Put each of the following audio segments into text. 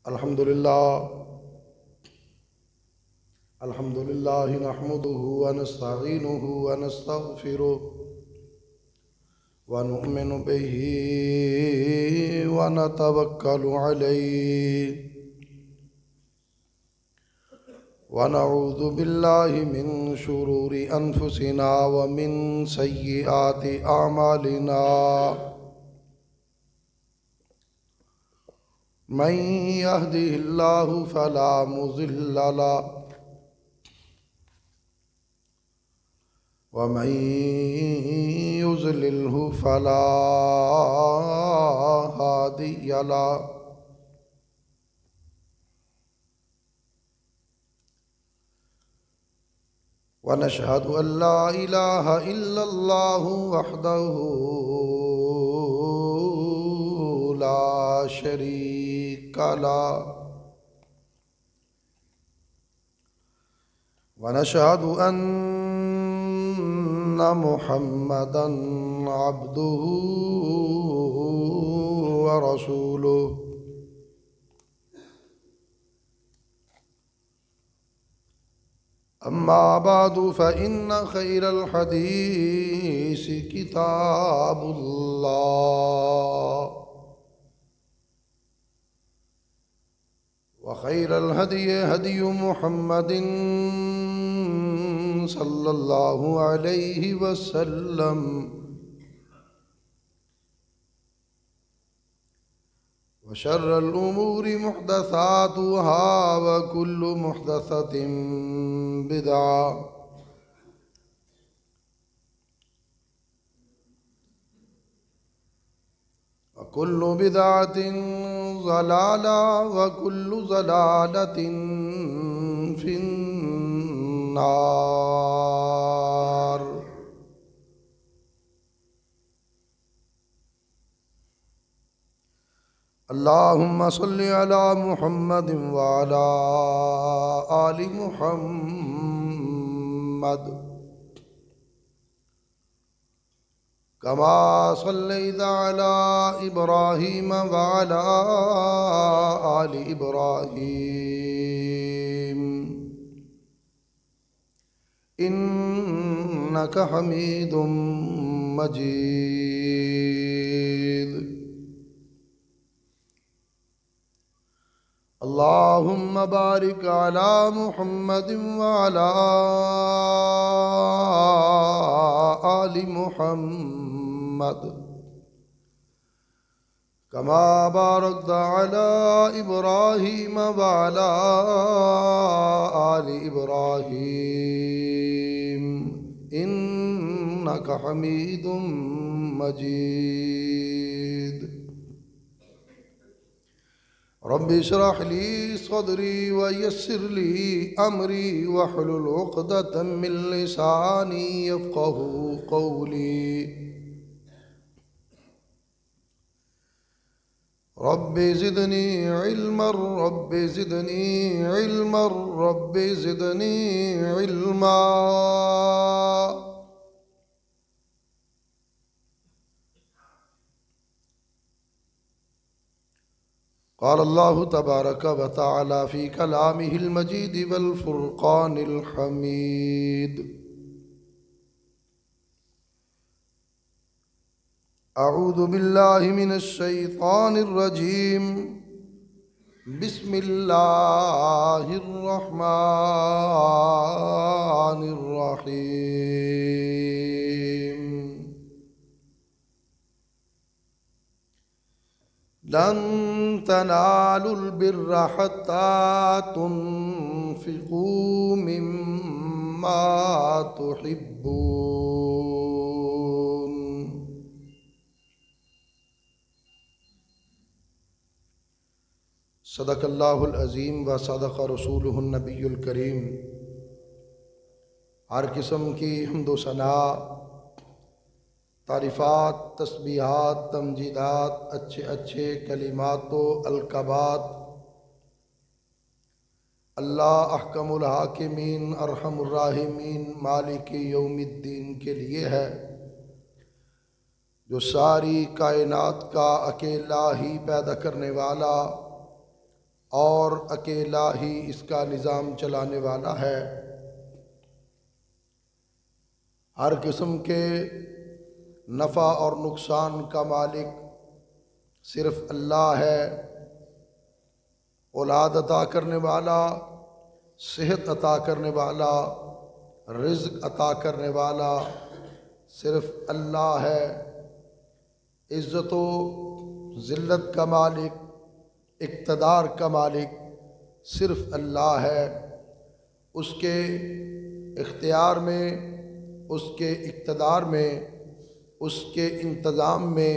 अल्हम्दुलिल्लाह नहमदुहु व नस्तईनुहु व नस्तगफिरुहु व नु'मिनु बिही व नतवक्कलु अलैहि व नऊज़ु बिल्लाहि मिन शुरूरि अनफुसिना व मिन सय्यिआति आमालिना मन यहदिहिल्लाहु फला मुज़िल्ल लहु व मन युज़लिल्हु फला हादिय लहु। व नशहदु अल्ला इलाहा इल्लल्लाहु वहदहु ला शरीक लहु व नशहदु अन्ना मुहम्मदन अब्दुहु व रसूलुहु। अम्मा बादु फ़इन्न खैरल हदीस किताबुल्लाह व खैरल हदी हदी मुहम्मदिन सल्लल्लाहु अलैहि वसल्लम व शर्रल उमूरि मुहदसातुहा व कुल्लु मुहदसतिन बिदअ व कुल्लु बिदअतिन ज़लाला व कुल्लु ज़लालतिन फिन्नार। अल्लाहुम्मा सल्लि अला मुहम्मदिन व अला आलि मुहम्मद कमा सल्लैता अला इब्राहीम व अला आलि इब्राहीम इन्नका हमीदुम मजीद। अल्लाहुम्मा बारिक अला मुहम्मदिन व अला आलि मुहम्मद कमा बारकता अला इब्राहीम व अला आलि इब्राहीम इन्नका हमीदुम मजीद। रब्बि इश्रह ली सदरी व यस्सिर ली अमरी वहलुल उक़दतम मिन लिसानी यफ़क़हू क़ौली। Rabbi ज़िदनी इल्मन rabbi ज़िदनी इल्मन rabbi ज़िदनी इल्मा। क़ाल अल्लाहु तबारक व तआला फ़ी कलामिहिल मजीद वल फ़ुरक़ानिल हमीद। अऊज़ु बिल्लाहि मिनश शैतानिर रजीम। बिस्मिल्लाहिर रहमानिर रहीम। लन तनालुल बिर्रा हत्ता तुनफ़िक़ू मिम्मा तुहिब्बून। सदक़ल्लाहुल अज़ीम व सदक़ रसूलुहुन नबियुल करीम। हर किस्म की हम्द व सना, तारीफ़ात, तस्बीहात, तमजीदात, अच्छे अच्छे कलिमातो अलक़बात अल्लाह अहकमुल हाकिमीन अरहमुर राहिमीन मालिकी यौमिद्दीन के लिए है, जो सारी कायनात का अकेला ही पैदा करने वाला और अकेला ही इसका निज़ाम चलाने वाला है। हर किस्म के नफ़ा और नुकसान का मालिक सिर्फ़ अल्लाह है। औलाद अता करने वाला, सेहत अता करने वाला, रिज़्क़ अता करने वाला सिर्फ़ अल्लाह है। इज़्ज़त व ज़िल्लत का मालिक, इक़्तिदार का मालिक सिर्फ़ अल्लाह है। उसके इख्तियार में, उसके इक़्तिदार में, उसके इंतज़ाम में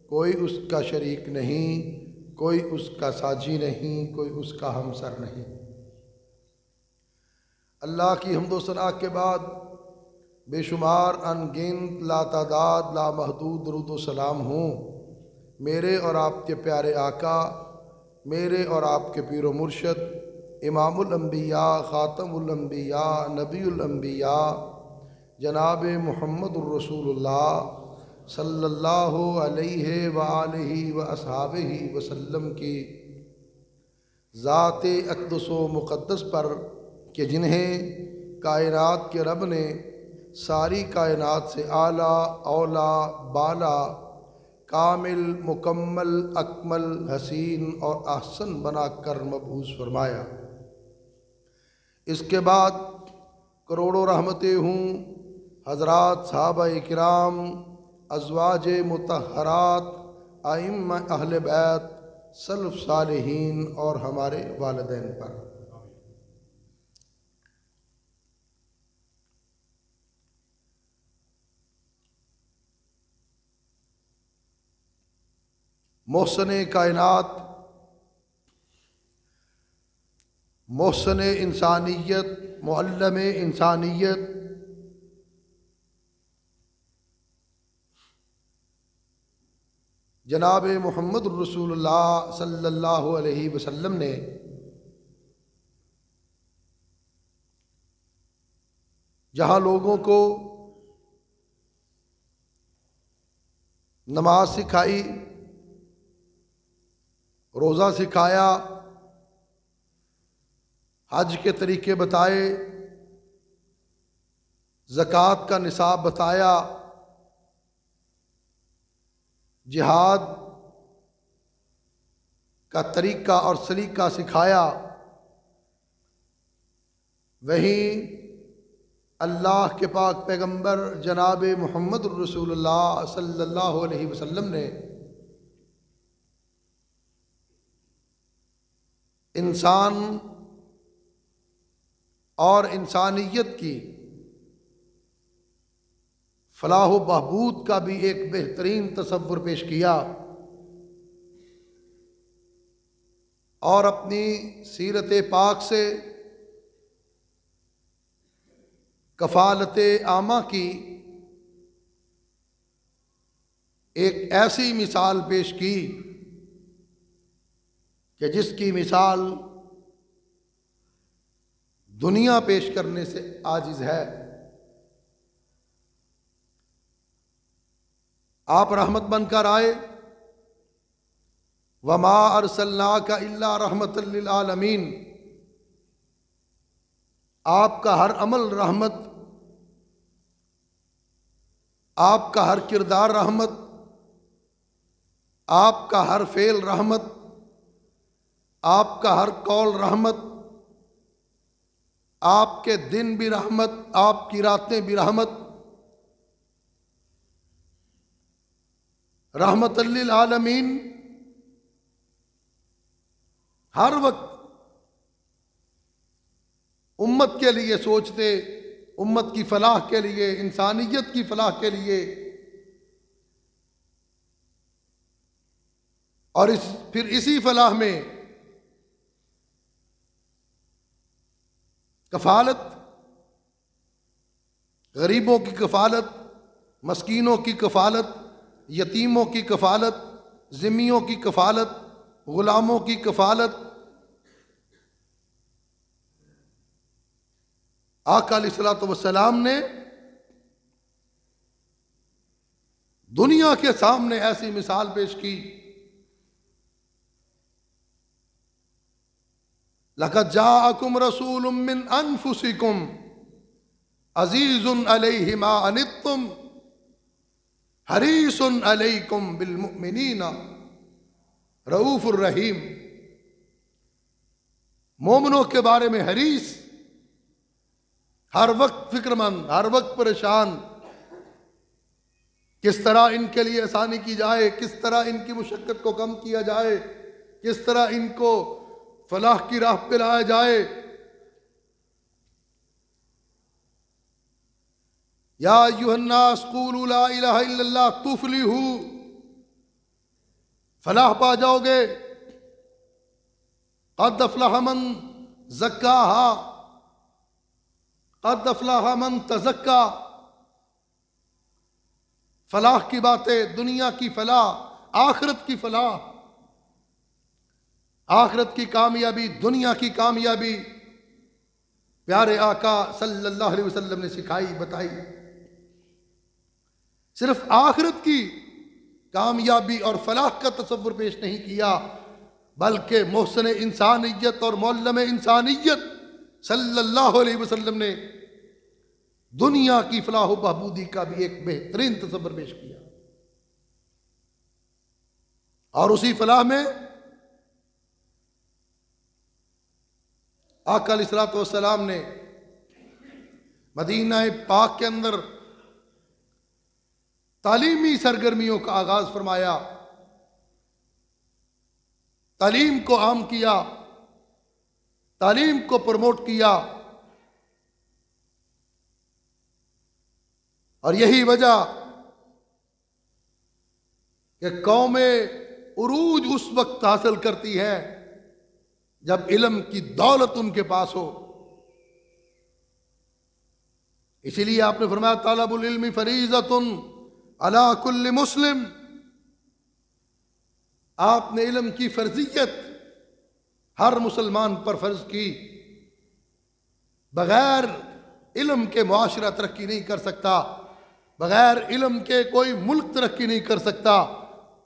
कोई उसका शरीक नहीं, कोई उसका साझी नहीं, कोई उसका हमसर नहीं। अल्लाह की हम्दो सना के बाद बेशुमार अनगिनत लातादाद लामहदूद दुरूद व सलाम हूँ मेरे और आपके प्यारे आका, मेरे और आपके पीरो मुर्शद, इमामुल अंबिया, ख़ातमुल अंबिया, नबीउल अंबिया, जनाब मुहम्मदुर रसूलुल्लाह सल्लल्लाहु अलैहि व आलिहि व अस्हाबिहि वसल्लम की ज़ात अक़दस व मुक़द्दस पर कि जिन्हें कायनात के रब ने सारी कायनात से आला, औला, बाला, कामिल, मुकम्मल, अकमल, हसीन और अहसन बना कर मबूस फरमाया। इसके बाद करोड़ों रहमतें हूँ हज़रात साहबा इकराम, अज़वाज मुतहरात, आइम्मा अहले बैत, सल्फ़ सालिहीन और हमारे वालिदैन पर। मोहसन कायनात, मोहसन इंसानियत, मुअल्लम इंसानियत, जनाब मुहम्मद रसूलुल्लाह सल्लल्लाहु अलैहि वसल्लम ने जहाँ लोगों को नमाज सिखाई, रोज़ा सिखाया, हज के तरीके बताए, ज़कात का निसाब बताया, जिहाद का तरीका और सलीका सिखाया, वहीं अल्लाह के पाक पैगंबर जनाब मुहम्मद रसूलुल्लाह सल्लल्लाहु अलैहि वसल्लम ने इंसान और इंसानियत की फलाह व बहबूद का भी एक बेहतरीन तसव्वुर पेश किया और अपनी सीरत पाक से कफ़ालत आमा की एक ऐसी मिसाल पेश की कि जिसकी मिसाल दुनिया पेश करने से आजिज़ है। आप रहमत बनकर आए, वमा अरसलनाका इल्ला रहमतल लिल आलमीन। आपका हर अमल रहमत, आपका हर किरदार रहमत, आपका हर फेल रहमत, आपका हर कौल रहमत, आपके दिन भी रहमत, आपकी रातें भी रहमत, रहमतल लिल आलमीन। हर वक्त उम्मत के लिए सोचते, उम्मत की फलाह के लिए, इंसानियत की फलाह के लिए, और फिर इसी फलाह में कफ़ालत, गरीबों की कफ़ालत, मस्कीनों की कफ़ालत, यतीमों की कफ़ालत, ज़िम्मियों की कफ़ालत, ग़ुलामों की कफ़ालत। आका अलैहिस्सलातु वस्सलाम ने दुनिया के सामने ऐसी मिसाल पेश की लक़द जाअकुम रसूलुम मिन अनफुसिकुम अज़ीज़ुन अलैहि मा अनित्तुम हरीसुन अलैकुम बिल मुमिनीना रऊफुर रहीम। मोमिनों के बारे में हरीस, हर वक्त फिक्रमंद, हर वक्त परेशान, किस तरह इनके लिए आसानी की जाए, किस तरह इनकी मुशक्कत को कम किया जाए, किस तरह इनको फलाह की राह पे लाया जाए। या अय्युहन्नास क़ूलू ला इलाहा इल्लल्लाह तुफ़्लिहू, फलाह पा जाओगे। क़द अफ़लह मन ज़क्काहा क़द अफ़लह मन तज़क्का। फलाह की बातें, दुनिया की फलाह, आखिरत की फलाह, आखिरत की कामयाबी, दुनिया की कामयाबी प्यारे आका सल्लल्लाहु अलैहि वसल्लम ने सिखाई, बताई। सिर्फ आखिरत की कामयाबी और फलाह का तसव्वुर पेश नहीं किया, बल्कि मोहसिन इंसानियत और मौल्लम इंसानियत सल्लल्लाहु अलैहि वसल्लम ने दुनिया की फलाह बहबूदी का भी एक बेहतरीन तसव्वुर पेश किया। और उसी फलाह में आका अलैहिस्सलातु वस्सलाम ने मदीना पाक के अंदर तालीमी सरगर्मियों का आगाज फरमाया, तालीम को आम किया, तालीम को प्रमोट किया। और यही वजह कि कौमें उरूज उस वक्त हासिल करती है जब इल्म की दौलत उनके पास हो। इसीलिए आपने फरमाया तलबुल इल्मी फरीज़तुन अला कुल्लि मुस्लिम। आपने इल्म की फर्जियत हर मुसलमान पर फर्ज की। बगैर इल्म के मुआशरा तरक्की नहीं कर सकता, बगैर इल्म के कोई मुल्क तरक्की नहीं कर सकता,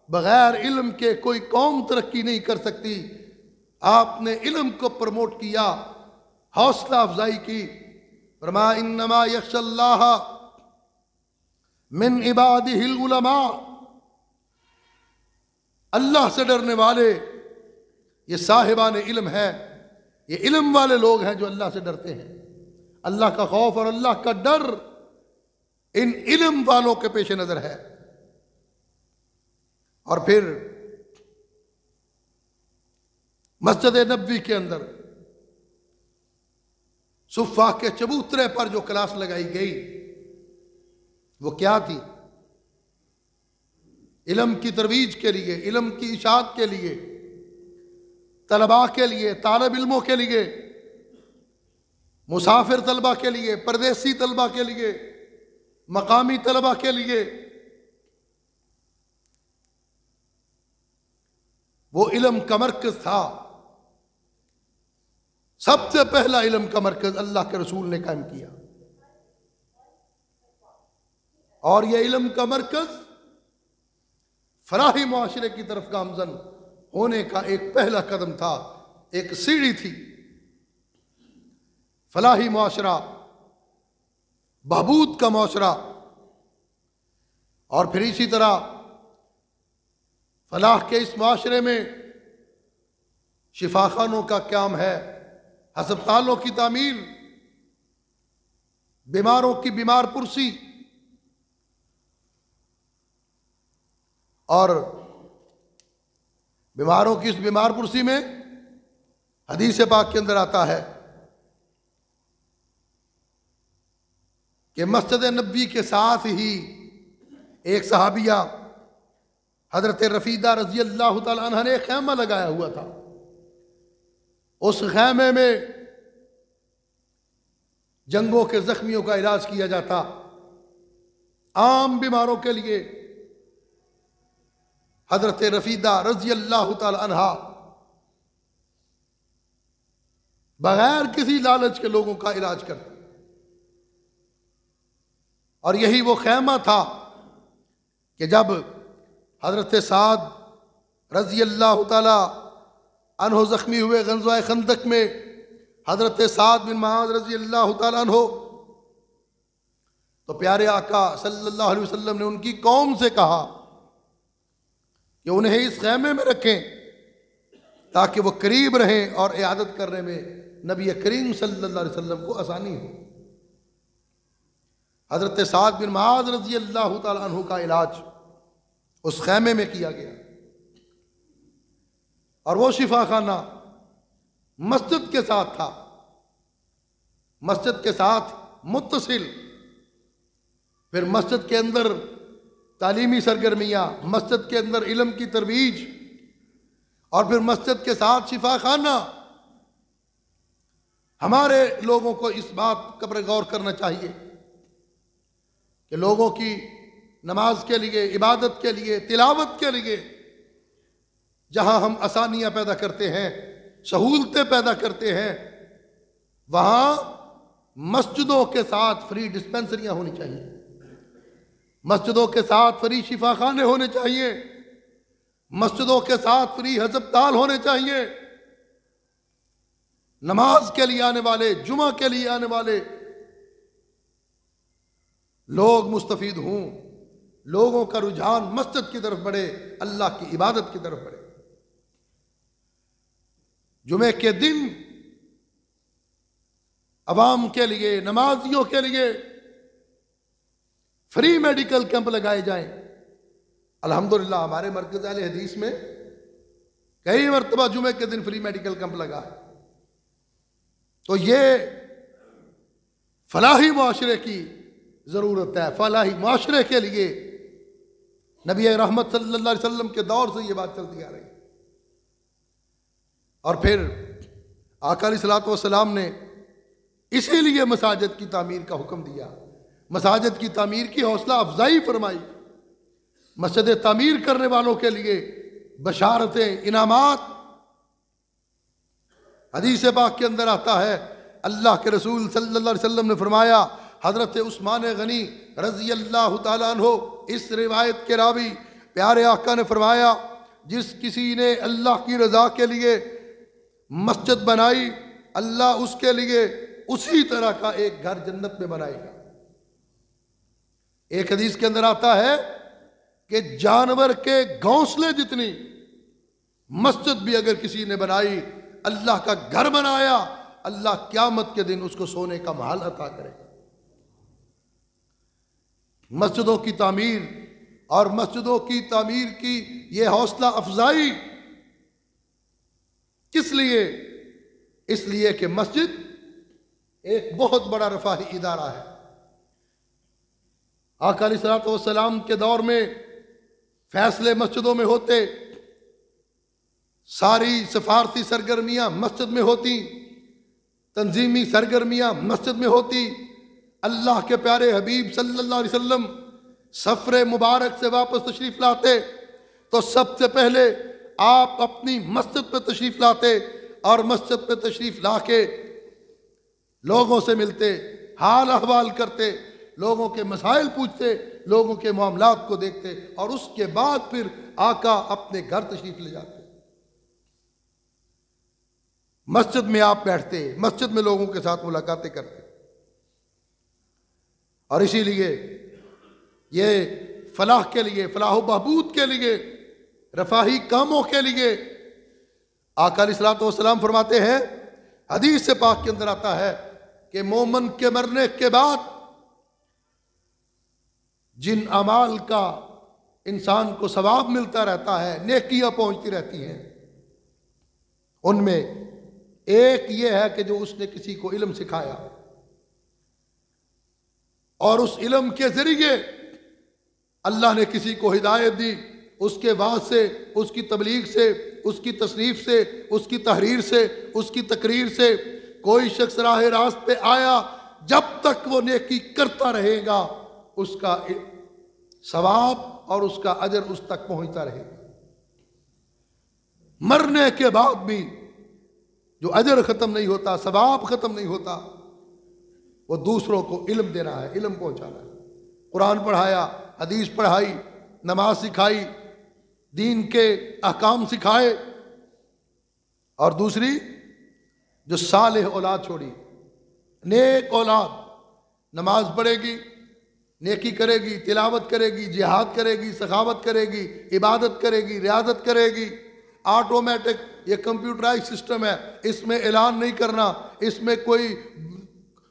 बगैर इल्म के कोई कौम तरक्की नहीं कर सकती। आपने इल्म को प्रमोट किया, हौसला अफजाई की। फरमाया इन्नमा यख्शल्लाह मिन इबादिहिल उलमा। अल्लाह से डरने वाले ये साहिबान इल्म है, ये इल्म वाले लोग हैं जो अल्लाह से डरते हैं। अल्लाह का खौफ और अल्लाह का डर इन इल्म वालों के पेश नजर है। और फिर मस्जिद नबवी के अंदर सुफ़ा के चबूतरे पर जो क्लास लगाई गई वो क्या थी? इल्म की तरवीज के लिए, इल्म की इशाअत के लिए, तलबा के लिए, तालिब इल्मों के लिए, मुसाफिर तलबा के लिए, परदेसी तलबा के लिए, मकामी तलबा के लिए। वो इल्म का मरकज था। सबसे पहला इल्म का मरकज अल्लाह के रसूल ने कायम किया। और यह इल्म का मरकज फलाही मुआशरे की तरफ गामजन होने का एक पहला कदम था, एक सीढ़ी थी। फलाही मुआशरा, बहबूद का मुआशरा। और फिर इसी तरह फलाह के इस मुआशरे में शिफाखानों का क्याम है, हस्पतालों की तामीर, बीमारों की बीमार पुरसी। और बीमारों की इस बीमार पुरसी में हदीस पाक के अंदर आता है कि मस्जिद नबी के साथ ही एक सहाबिया हजरत रफीदा रजी अल्लाह तआला अन्हा ने खैमा लगाया हुआ था। उस खैमे में जंगों के जख्मियों का इलाज किया जाता। आम बीमारों के लिए हजरत रफीदा रजी अल्लाह तआला अन्हा बगैर किसी लालच के लोगों का इलाज करते। और यही वो खैमा था कि जब हजरत साद रजी अल्लाह तआला अन्हो ज़ख्मी हुए गज़वा खंदक में। हज़रत साद बिन मुआज़ रज़ी अल्लाह तआला अन्हो, तो प्यारे आका सल्लल्लाहु अलैहि वसल्लम ने उनकी कौम से कहा कि उन्हें इस खैमे में रखें ताकि वो करीब रहें और इयादत करने में नबी करीम सल्लल्लाहु अलैहि वसल्लम को आसानी हो। हज़रत साद बिन मुआज़ रज़ी अल्लाह तआला अन्हु का इलाज उस खैमे में किया गया, और वो शिफा खाना मस्जिद के साथ था, मस्जिद के साथ मुत्तसिल। फिर मस्जिद के अंदर तालीमी सरगर्मियाँ, मस्जिद के अंदर इल्म की तरवीज, और फिर मस्जिद के साथ शिफा खाना। हमारे लोगों को इस बात पर गौर करना चाहिए कि लोगों की नमाज के लिए, इबादत के लिए, तिलावत के लिए जहां हम आसानियां पैदा करते हैं, सहूलतें पैदा करते हैं, वहां मस्जिदों के साथ फ्री डिस्पेंसरियां होनी चाहिए, मस्जिदों के साथ फ्री शिफा खाने होने चाहिए, मस्जिदों के साथ फ्री हस्पताल होने चाहिए। नमाज के लिए आने वाले, जुमा के लिए आने वाले लोग मुस्तफीद हों, लोगों का रुझान मस्जिद की तरफ बढ़े, अल्लाह की इबादत की तरफ बढ़े। जुमे के दिन अवाम के लिए, नमाजियों के लिए फ्री मेडिकल कैंप लगाए जाएं। अल्हम्दुलिल्लाह हमारे मरकज़ अहले हदीस में कई मरतबा जुमे के दिन फ्री मेडिकल कैंप लगा है। तो ये फलाही मुआशरे की ज़रूरत है। फलाही मुआशरे के लिए नबी रहमत सल्लल्लाहु अलैहि वसल्लम के दौर से ये बात चलती आ रही है। और फिर आका अलैहिस्सलातु वस्सलाम ने इसीलिए मसाजिद की तामीर का हुक्म दिया, मसाजिद की तामीर की हौसला अफजाई फरमाई। मस्जिद तामीर करने वालों के लिए बशारतें, इनामात। हदीस पाक के अंदर आता है, अल्लाह के रसूल सल्लल्लाहु अलैहि वसल्लम ने फरमाया, हज़रत उस्मान गनी रज़ी अल्लाह तआला अन्हु, इस रिवायत के रावी प्यारे आका ने फरमाया, जिस किसी ने अल्लाह की रज़ा के लिए मस्जिद बनाई, अल्लाह उसके लिए उसी तरह का एक घर जन्नत में बनाएगा। एक हदीस के अंदर आता है कि जानवर के घोंसले जितनी मस्जिद भी अगर किसी ने बनाई, अल्लाह का घर बनाया, अल्लाह क़यामत के दिन उसको सोने का महल अता करेगा। मस्जिदों की तामीर और मस्जिदों की तामीर की यह हौसला अफजाई किस लिए? इसलिए कि मस्जिद एक बहुत बड़ा रफाही इदारा है। आका अलैहिस्सलातु वस्सलाम के दौर में फैसले मस्जिदों में होते, सारी सफारती सरगर्मियां मस्जिद में होती, तंजीमी सरगर्मियां मस्जिद में होती। अल्लाह के प्यारे हबीब सल्लल्लाहु अलैहि वसल्लम सफरे मुबारक से वापस तशरीफ लाते तो सबसे पहले आप अपनी मस्जिद पे तशरीफ लाते और मस्जिद पे तशरीफ लाके लोगों से मिलते, हाल अहवाल करते, लोगों के मसाइल पूछते, लोगों के मामलात को देखते, और उसके बाद फिर आका अपने घर तशरीफ ले जाते। मस्जिद में आप बैठते, मस्जिद में लोगों के साथ मुलाकातें करते। और इसीलिए ये फलाह के लिए, फलाह बहबूद के लिए, रफाही कामों के लिए आका अलैहिस्सलातु वस्सलाम फरमाते हैं, हदीस से पाक के अंदर आता है कि मोमन के मरने के बाद जिन अमाल का इंसान को सवाब मिलता रहता है, नेकियां पहुंचती रहती हैं, उनमें एक ये है कि जो उसने किसी को इल्म सिखाया और उस इल्म के जरिए अल्लाह ने किसी को हिदायत दी, उसके वाज से, उसकी तबलीग से, उसकी तसनीफ से, उसकी तहरीर से, उसकी तकरीर से कोई शख्स राह रास्त पे आया, जब तक वो नेकी करता रहेगा उसका सवाब और उसका अजर उस तक पहुंचता रहेगा। मरने के बाद भी जो अजर खत्म नहीं होता, सवाब खत्म नहीं होता, वो दूसरों को इल्म देना है, इल्म पहुंचाना है। कुरान पढ़ाया, हदीस पढ़ाई, नमाज सिखाई, दीन के अहकाम सिखाए, और दूसरी जो सालेह औलाद छोड़ी, नेक औलाद, नमाज पढ़ेगी, नेकी करेगी, तिलावत करेगी, जिहाद करेगी, सखावत करेगी, इबादत करेगी, रियादत करेगी। ऑटोमेटिक ये कंप्यूटराइज सिस्टम है, इसमें ऐलान नहीं करना, इसमें कोई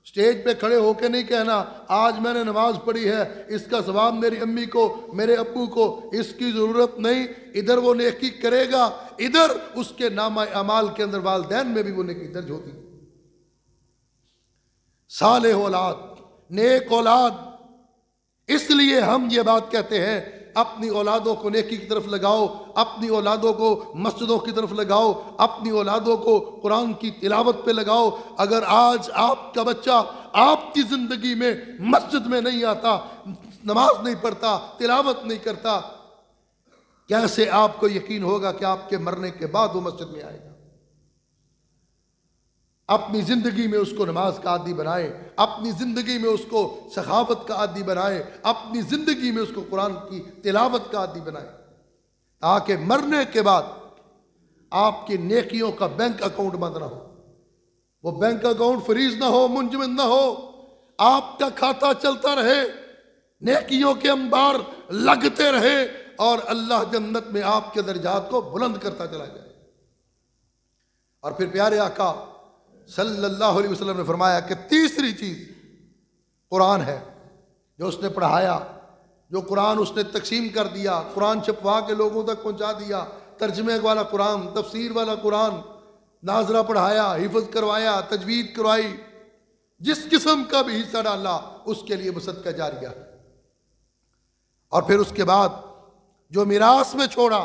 स्टेज पे खड़े होकर नहीं कहना आज मैंने नमाज पढ़ी है, इसका सवाब मेरी अम्मी को, मेरे अब्बू को, इसकी ज़रूरत नहीं। इधर वो नेकी करेगा, इधर उसके नामा अमाल के अंदर वालदैन में भी वो नेकी दर्ज होती है। सालेह औलाद, नेक औलाद। इसलिए हम ये बात कहते हैं अपनी औलादों को नेकी की तरफ लगाओ, अपनी औलादों को मस्जिदों की तरफ लगाओ, अपनी औलादों को कुरान की तिलावत पे लगाओ। अगर आज आपका बच्चा आपकी ज़िंदगी में मस्जिद में नहीं आता, नमाज नहीं पढ़ता, तिलावत नहीं करता, कैसे आपको यकीन होगा कि आपके मरने के बाद वो मस्जिद में आएगा? अपनी ज़िंदगी में उसको नमाज का आदी बनाए, अपनी ज़िंदगी में उसको सखावत का आदी बनाए, अपनी ज़िंदगी में उसको कुरान की तिलावत का आदी बनाए, ताकि मरने के बाद आपकी नेकियों का बैंक अकाउंट बंद ना हो, वो बैंक अकाउंट फ्रीज ना हो, मुंजमद ना हो, आपका खाता चलता रहे, नेकियों के अंबार लगते रहे और अल्लाह जन्नत में आपके दर्जात को बुलंद करता चला जाए। और फिर प्यारे आका सल्लल्लाहु अलैहि वसल्लम ने फरमाया कि तीसरी चीज कुरान है, जो उसने पढ़ाया, जो कुरान उसने तकसीम कर दिया, कुरान छपवा के लोगों तक पहुंचा दिया, तर्जमे वाला कुरान, तफसीर वाला कुरान, नाजरा पढ़ाया, हिफ्ज करवाया, तजवीद करवाई, जिस किस्म का भी हिस्सा डाला उसके लिए वो सदका जारिया है। और फिर उसके बाद जो मिरास में छोड़ा,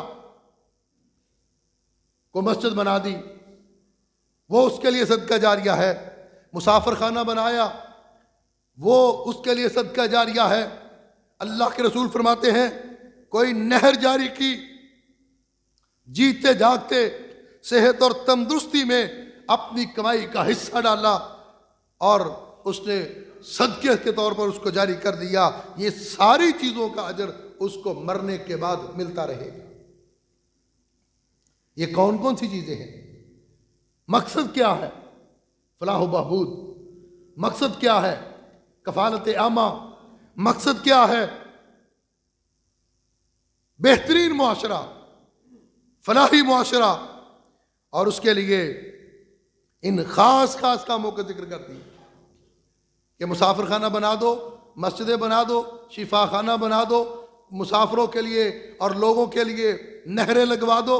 को मस्जिद बना दी, वो उसके लिए सदका जारिया है। मुसाफिर खाना बनाया, वो उसके लिए सदका जारिया है। अल्लाह के रसूल फरमाते हैं कोई नहर जारी की, जीते जागते सेहत और तंदुरुस्ती में अपनी कमाई का हिस्सा डाला और उसने सदके के तौर पर उसको जारी कर दिया, ये सारी चीजों का अजर उसको मरने के बाद मिलता रहेगा। ये कौन कौन सी चीजें हैं? मकसद क्या है? फलाह बहबूद। मकसद क्या है? कफालत आमा। मकसद क्या है? बेहतरीन मुआशरा, फलाही मुआशरा। और उसके लिए इन खास खास कामों का जिक्र करती है कि मुसाफिर खाना बना दो, मस्जिदें बना दो, शिफा खाना बना दो, मुसाफिरों के लिए और लोगों के लिए नहरें लगवा दो।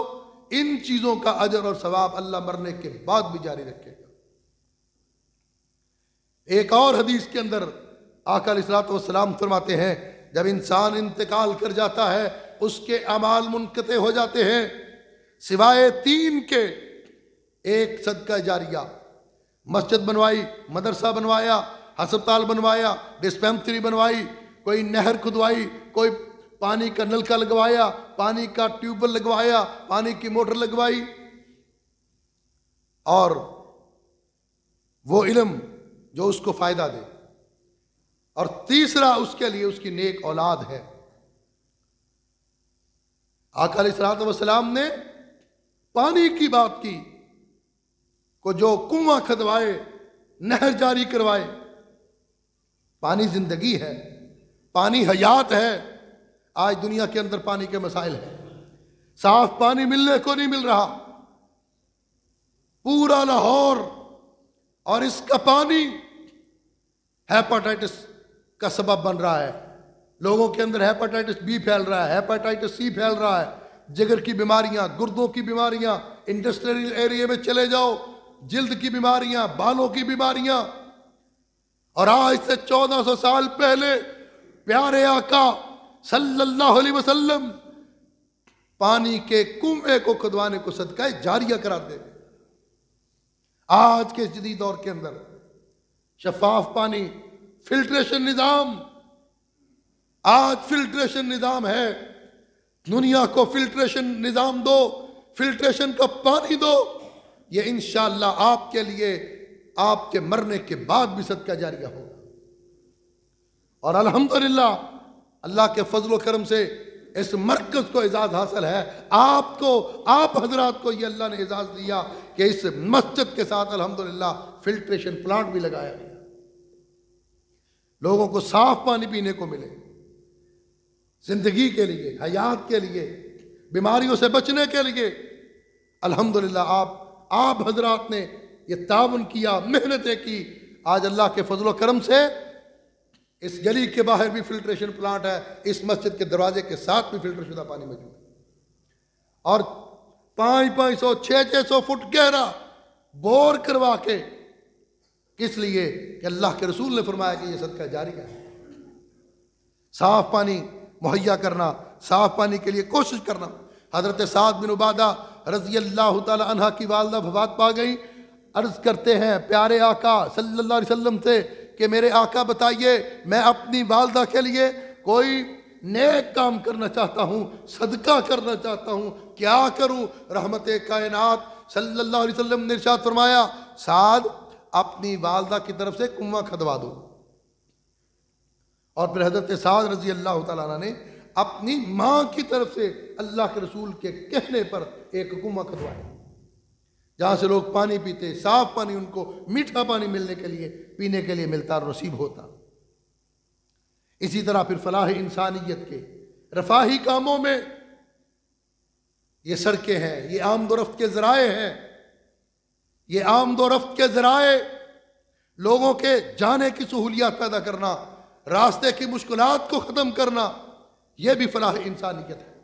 इन चीजों का अजर और सवाब अल्लाह मरने के बाद भी जारी रखेगा। एक और हदीस के अंदर आका अलैहिस्सलातु वस्सलाम फरमाते हैं जब इंसान इंतकाल कर जाता है उसके अमाल मुनक़ते हो जाते हैं सिवाय 3 के। एक सदका जारिया, मस्जिद बनवाई, मदरसा बनवाया, अस्पताल बनवाया, डिस्पेंसरी बनवाई, कोई नहर खुदवाई, कोई पानी का नलका लगवाया, पानी का ट्यूबवेल लगवाया, पानी की मोटर लगवाई, और वो इल्म जो उसको फायदा दे। और तीसरा उसके लिए उसकी नेक औलाद है। आका अलैहिस्सलातु वस्सलाम ने पानी की बात की, को जो कुआं खदवाए, नहर जारी करवाए। पानी जिंदगी है, पानी हयात है। आज दुनिया के अंदर पानी के मसाइल हैं, साफ पानी मिलने को नहीं मिल रहा। पूरा लाहौर और इसका पानी हेपेटाइटिस का सबब बन रहा है। लोगों के अंदर हेपेटाइटिस बी फैल रहा है, हेपेटाइटिस सी फैल रहा है, जिगर की बीमारियां, गुर्दों की बीमारियां, इंडस्ट्रियल एरिया में चले जाओ, जिल्द की बीमारियां, बालों की बीमारियां। और आज से 1400 साल पहले प्यारे आका सल्लल्लाहु अलैहि वसल्लम पानी के कुएं को खुदवाने को सदका जारिया कराते। आज के जदीद दौर के अंदर शफाफ पानी, फिल्ट्रेशन निजाम, आज फिल्ट्रेशन निजाम है। दुनिया को फिल्ट्रेशन निजाम दो, फिल्ट्रेशन का पानी दो, ये इंशाअल्लाह आपके लिए आपके मरने के बाद भी सदका जारिया होगा। और अल्हम्दुलिल्लाह अल्लाह के फजल व करम से इस मरकज़ को एजाज़ हासिल है। आपको, आप हजरात को ये अल्लाह ने एजाज़ दिया कि इस मस्जिद के साथ अल्हम्दुलिल्लाह फिल्ट्रेशन प्लांट भी लगाया गया, लोगों को साफ पानी पीने को मिले, जिंदगी के लिए, हयात के लिए, बीमारियों से बचने के लिए। अल्हम्दुलिल्लाह आप हजरात ने ये तावन किया, मेहनतें की। आज अल्लाह के फजल करम से इस गली के बाहर भी फिल्ट्रेशन प्लांट है, इस मस्जिद के दरवाजे के साथ भी फिल्टर शुदा पानी मौजूद है। और 500-500, 600-600 फुट गहरा बोर करवा के, किस लिए कि अल्लाह के रसूल ने फरमाया कि यह सदका जारिया है। साफ पानी मुहैया करना, साफ पानी के लिए कोशिश करना। हजरत साद बिन उबादा रज़ी अल्लाह तआला अन्हा की वालदा वफात पा गई। अर्ज करते हैं प्यारे आका सल्लल्लाहु अलैहि वसल्लम से कि मेरे आका बताइए, मैं अपनी वालदा के लिए कोई नेक काम करना चाहता हूँ, सदका करना चाहता हूँ, क्या करूँ? रहमत कायनात सल्लल्लाहु अलैहि वसल्लम ने इरशाद फरमाया, साद अपनी वालदा की तरफ से कुआं खदवा दो। और फिर हजरत साद रजी अल्लाह तआला अन्हा ने अपनी माँ की तरफ से अल्लाह के रसूल के कहने पर एक कुआं खदवाया, जहाँ से लोग पानी पीते, साफ पानी उनको मीठा पानी मिलने के लिए, पीने के लिए मिलता और नसीब होता। इसी तरह फिर फलाह इंसानियत के रफाही कामों में ये सड़कें हैं, ये आमदोरफ्त के ज़राए हैं, ये आमदोरफ्त के ज़राए, लोगों के जाने की सहूलियत पैदा करना, रास्ते की मुश्किलात को ख़त्म करना, यह भी फलाह इंसानियत है।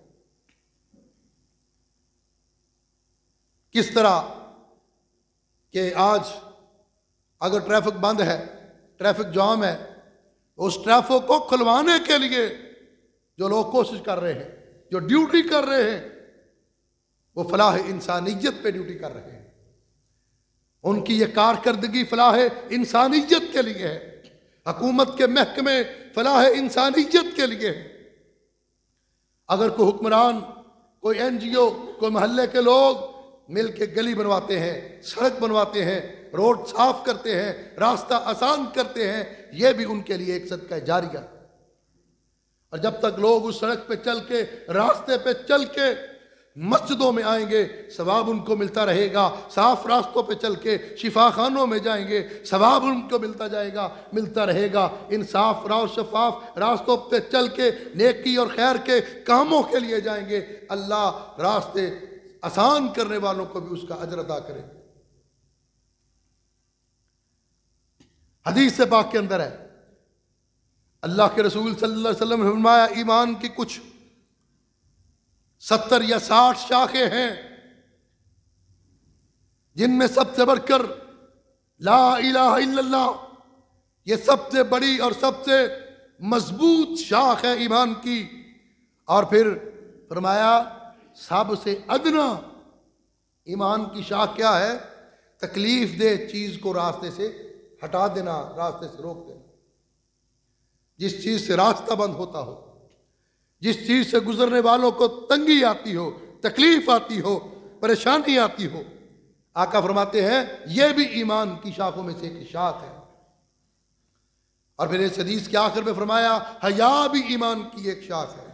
किस तरह कि आज अगर ट्रैफिक बंद है, ट्रैफिक जाम है, तो उस ट्रैफिक को खुलवाने के लिए जो लोग कोशिश कर रहे हैं, जो ड्यूटी कर रहे हैं, वो फलाह इंसानियत पे ड्यूटी कर रहे हैं। उनकी ये कारकर्दगी फलाह इंसानियत के लिए है, हुकूमत के महकमे फलाह इंसानियत के लिए है। अगर कोई हुक्मरान, कोई NGO, कोई मोहल्ले के लोग मिल के गली बनवाते हैं, सड़क बनवाते हैं, रोड साफ करते हैं, रास्ता आसान करते हैं, यह भी उनके लिए एक सदका जारिया। और जब तक लोग उस सड़क पे चल के, रास्ते पे चल के मस्जिदों में आएंगे, सवाब उनको मिलता रहेगा। साफ रास्तों पे चल के शिफा खानों में जाएंगे, सवाब उनको मिलता रहेगा। इन साफ शफाफ रास्तों पे चल के नेकी और खैर के कामों के लिए जाएंगे, अल्लाह रास्ते आसान करने वालों को भी उसका अजर अदा करे। हदीस से पाक के अंदर है, अल्लाह के रसूल सल्लल्लाहु अलैहि वसल्लम ने फरमाया, ईमान की कुछ 70 या 60 शाखें हैं, जिनमें सबसे बढ़कर ला इलाहा इल्लल्लाह, ये सबसे बड़ी और सबसे मजबूत शाख है ईमान की। और फिर फरमाया, सबसे अदना ईमान की शाख क्या है? तकलीफ दे चीज को रास्ते से हटा देना, रास्ते से रोक देना। जिस चीज से रास्ता बंद होता हो, जिस चीज से गुजरने वालों को तंगी आती हो, तकलीफ आती हो, परेशानी आती हो, आका फरमाते हैं यह भी ईमान की शाखों में से एक शाख है। और फिर इस हदीस के आखिर में फरमाया, हया भी ईमान की एक शाख है।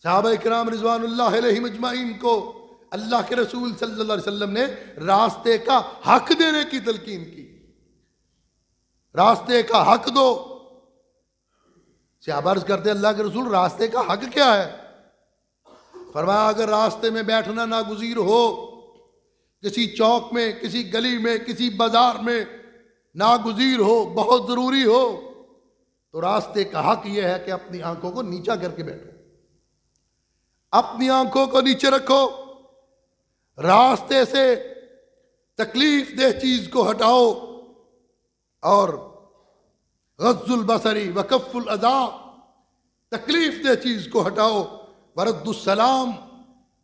सहाबा इकराम रिज़वानुल्लाह अलैहिम अजमाइन को अल्लाह के रसूल सल्लल्लाहु अलैहि वसल्लम ने रास्ते का हक देने की तलकीन की। रास्ते का हक दो। सहाबा अर्ज़ करते, अल्लाह के रसूल रास्ते का हक क्या है? फरमाया, अगर रास्ते में बैठना नागुज़ीर हो, किसी चौक में, किसी गली में, किसी बाजार में नागुज़ीर हो, बहुत ज़रूरी हो, तो रास्ते का हक यह है कि अपनी आंखों को नीचा करके बैठो, अपनी आंखों को नीचे रखो, रास्ते से तकलीफ दे चीज को हटाओ, और गज़्ज़ुल बसरी व कफ़्फ़ुल अज़ा, तकलीफ दे चीज को हटाओ, वरद्दुस सलाम,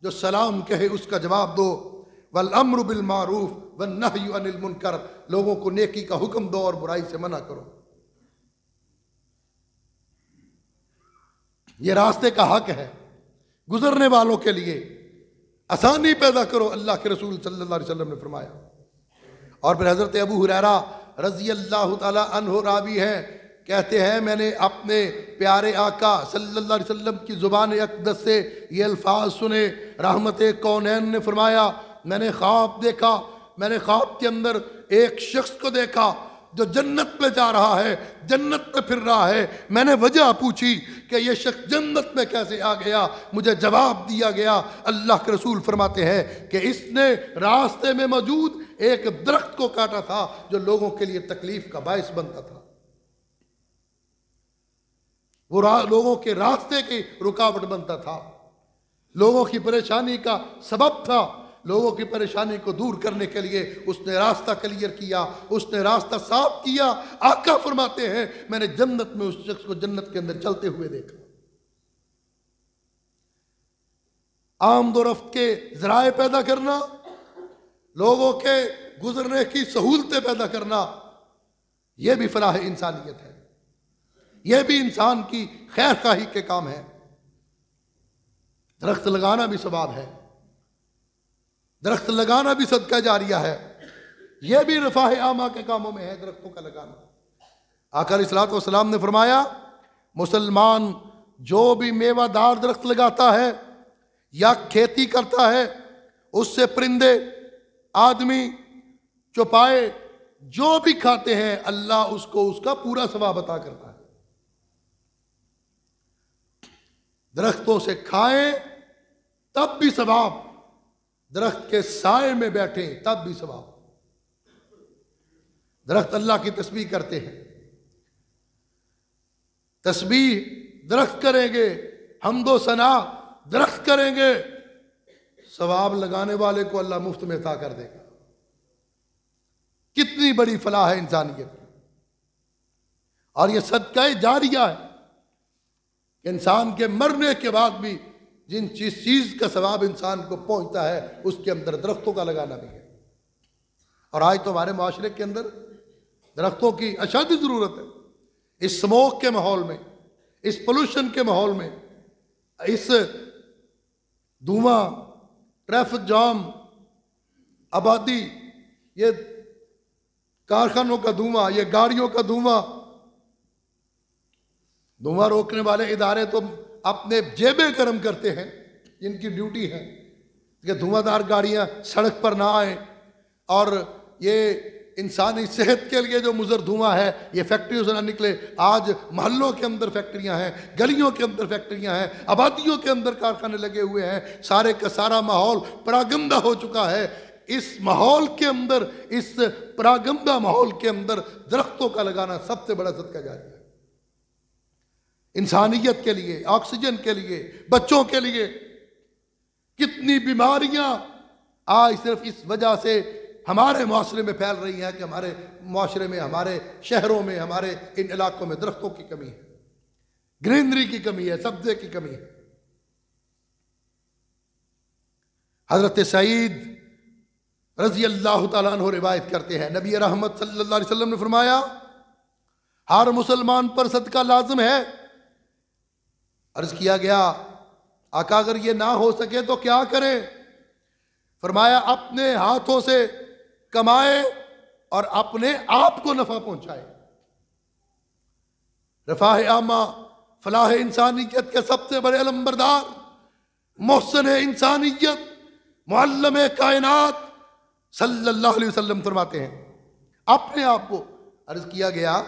जो सलाम कहे उसका जवाब दो, वल अम्रु बिल मारूफ वन नह्यु अनिल मुनकर, लोगों को नेकी का हुक्म दो और बुराई से मना करो। ये रास्ते का हक है। गुजरने वालों के लिए आसानी पैदा करो, अल्लाह के रसूल सल्लल्लाहु अलैहि वसल्लम ने फरमाया। और फिर हज़रत अबू हुरैरा रज़ी अल्लाह तआला अन्हु रावी हैं कहते हैं मैंने अपने प्यारे आका सल्लल्लाहु अलैहि वसल्लम की ज़ुबान अक़दस से ये अल्फाज सुने। रहमत कौनैन ने फरमाया, मैंने ख्वाब देखा, मैंने ख्वाब के अंदर एक शख्स को देखा जो जन्नत में जा रहा है, जन्नत में फिर रहा है। मैंने वजह पूछी कि ये शख्स जन्नत में कैसे आ गया। मुझे जवाब दिया गया, अल्लाह के रसूल फरमाते हैं कि इसने रास्ते में मौजूद एक दरख्त को काटा था जो लोगों के लिए तकलीफ का बायस बनता था। वो लोगों के रास्ते की रुकावट बनता था, लोगों की परेशानी का सबब था। लोगों की परेशानी को दूर करने के लिए उसने रास्ता क्लियर किया, उसने रास्ता साफ किया। आका फरमाते हैं मैंने जन्नत में उस शख्स को जन्नत के अंदर चलते हुए देखा। आमद और रफ्त के जराए पैदा करना, लोगों के गुजरने की सहूलतें पैदा करना, यह भी फलाह इंसानियत है, यह भी इंसान की खैर खाही के काम है। दरख्त लगाना भी सवाब है, दरख्त लगाना भी सदका जारिया है, यह भी रफाह आमा के कामों में है दरख्तों का लगाना। आका अलैहिस्सलातु वस्सलाम ने फरमाया, मुसलमान जो भी मेवादार दरख्त लगाता है या खेती करता है, उससे परिंदे, आदमी, चौपाए जो भी खाते हैं, अल्लाह उसको उसका पूरा सवाब अता करता है। दरख्तों से खाएं तब भी सवाब, दरख्त के साए में बैठे तब भी सवाब। दरख्त अल्लाह की तस्बीह करते हैं, तस्बीह दरख्त करेंगे, हम्दो सना दरख्त करेंगे, सवाब लगाने वाले को अल्लाह मुफ्त में अता कर देगा। कितनी बड़ी फलाह है इंसानियत। और यह सदका जारिया है, इंसान के मरने के बाद भी जिन चीज का सवाब इंसान को पहुंचता है उसके अंदर दरख्तों का लगाना भी है। और आज तो हमारे माशरे के अंदर दरख्तों की अशद जरूरत है। इस स्मोक के माहौल में, इस पोल्यूशन के माहौल में, इस धुआं, ट्रैफिक जाम, आबादी, ये कारखानों का धुआं, ये गाड़ियों का धुआं, धुआं रोकने वाले इदारे तो अपने जेबें गर्म करते हैं, जिनकी ड्यूटी है कि धुआंधार गाड़ियां सड़क पर ना आए। और ये इंसानी सेहत के लिए जो मुज़र धुआं है ये फैक्ट्रियों से ना निकले। आज मोहल्लों के अंदर फैक्ट्रियां हैं, गलियों के अंदर फैक्ट्रियां हैं, आबादियों के अंदर कारखाने लगे हुए हैं, सारे का सारा माहौल परागंदा हो चुका है। इस माहौल के अंदर, इस परागंदा माहौल के अंदर दरख्तों का लगाना सबसे बड़ा सदका जारिया है। इंसानियत के लिए, ऑक्सीजन के लिए, बच्चों के लिए। कितनी बीमारियां आज सिर्फ इस वजह से हमारे माशरे में फैल रही हैं कि हमारे माशरे में, हमारे शहरों में, हमारे इन इलाकों में दरख्तों की कमी है, ग्रीनरी की कमी है, सब्जे की कमी है। हजरत सईद रजी अल्लाह तआला अन्हु रिवायत करते हैं, नबी रहमत सल्लल्लाहु अलैहि वसल्लम ने फरमाया, हर मुसलमान पर सदका लाजिम है। अर्ज किया गया, आका अगर ये ना हो सके तो क्या करें? फरमाया, अपने हाथों से कमाए और अपने आप को नफा पहुंचाए। रफाह आमा, फलाह इंसानियत के सबसे बड़े अलंबरदार, मोहसिन इंसानियत, मुअल्लिम कायनात सल्लल्लाहु अलैहि वसल्लम फरमाते हैं, अपने आप को। अर्ज किया गया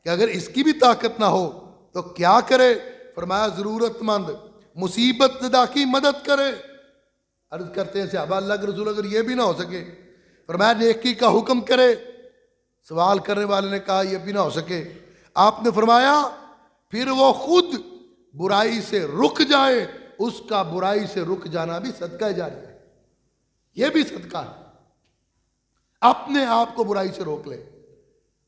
कि अगर इसकी भी ताकत ना हो तो क्या करे? फरमाया, जरूरतमंद, मुसीबत ज़दा की मदद करे। अर्ज करते हैं सहाबा, अल्लाह के रसूल अगर ये भी ना हो सके? फरमाया, नेकी का हुक्म करे। सवाल करने वाले ने कहा, यह भी ना हो सके? आपने फरमाया, फिर वो खुद बुराई से रुक जाए। उसका बुराई से रुक जाना भी सदका जारिया है, यह भी सदका है। अपने आप को बुराई से रोक ले।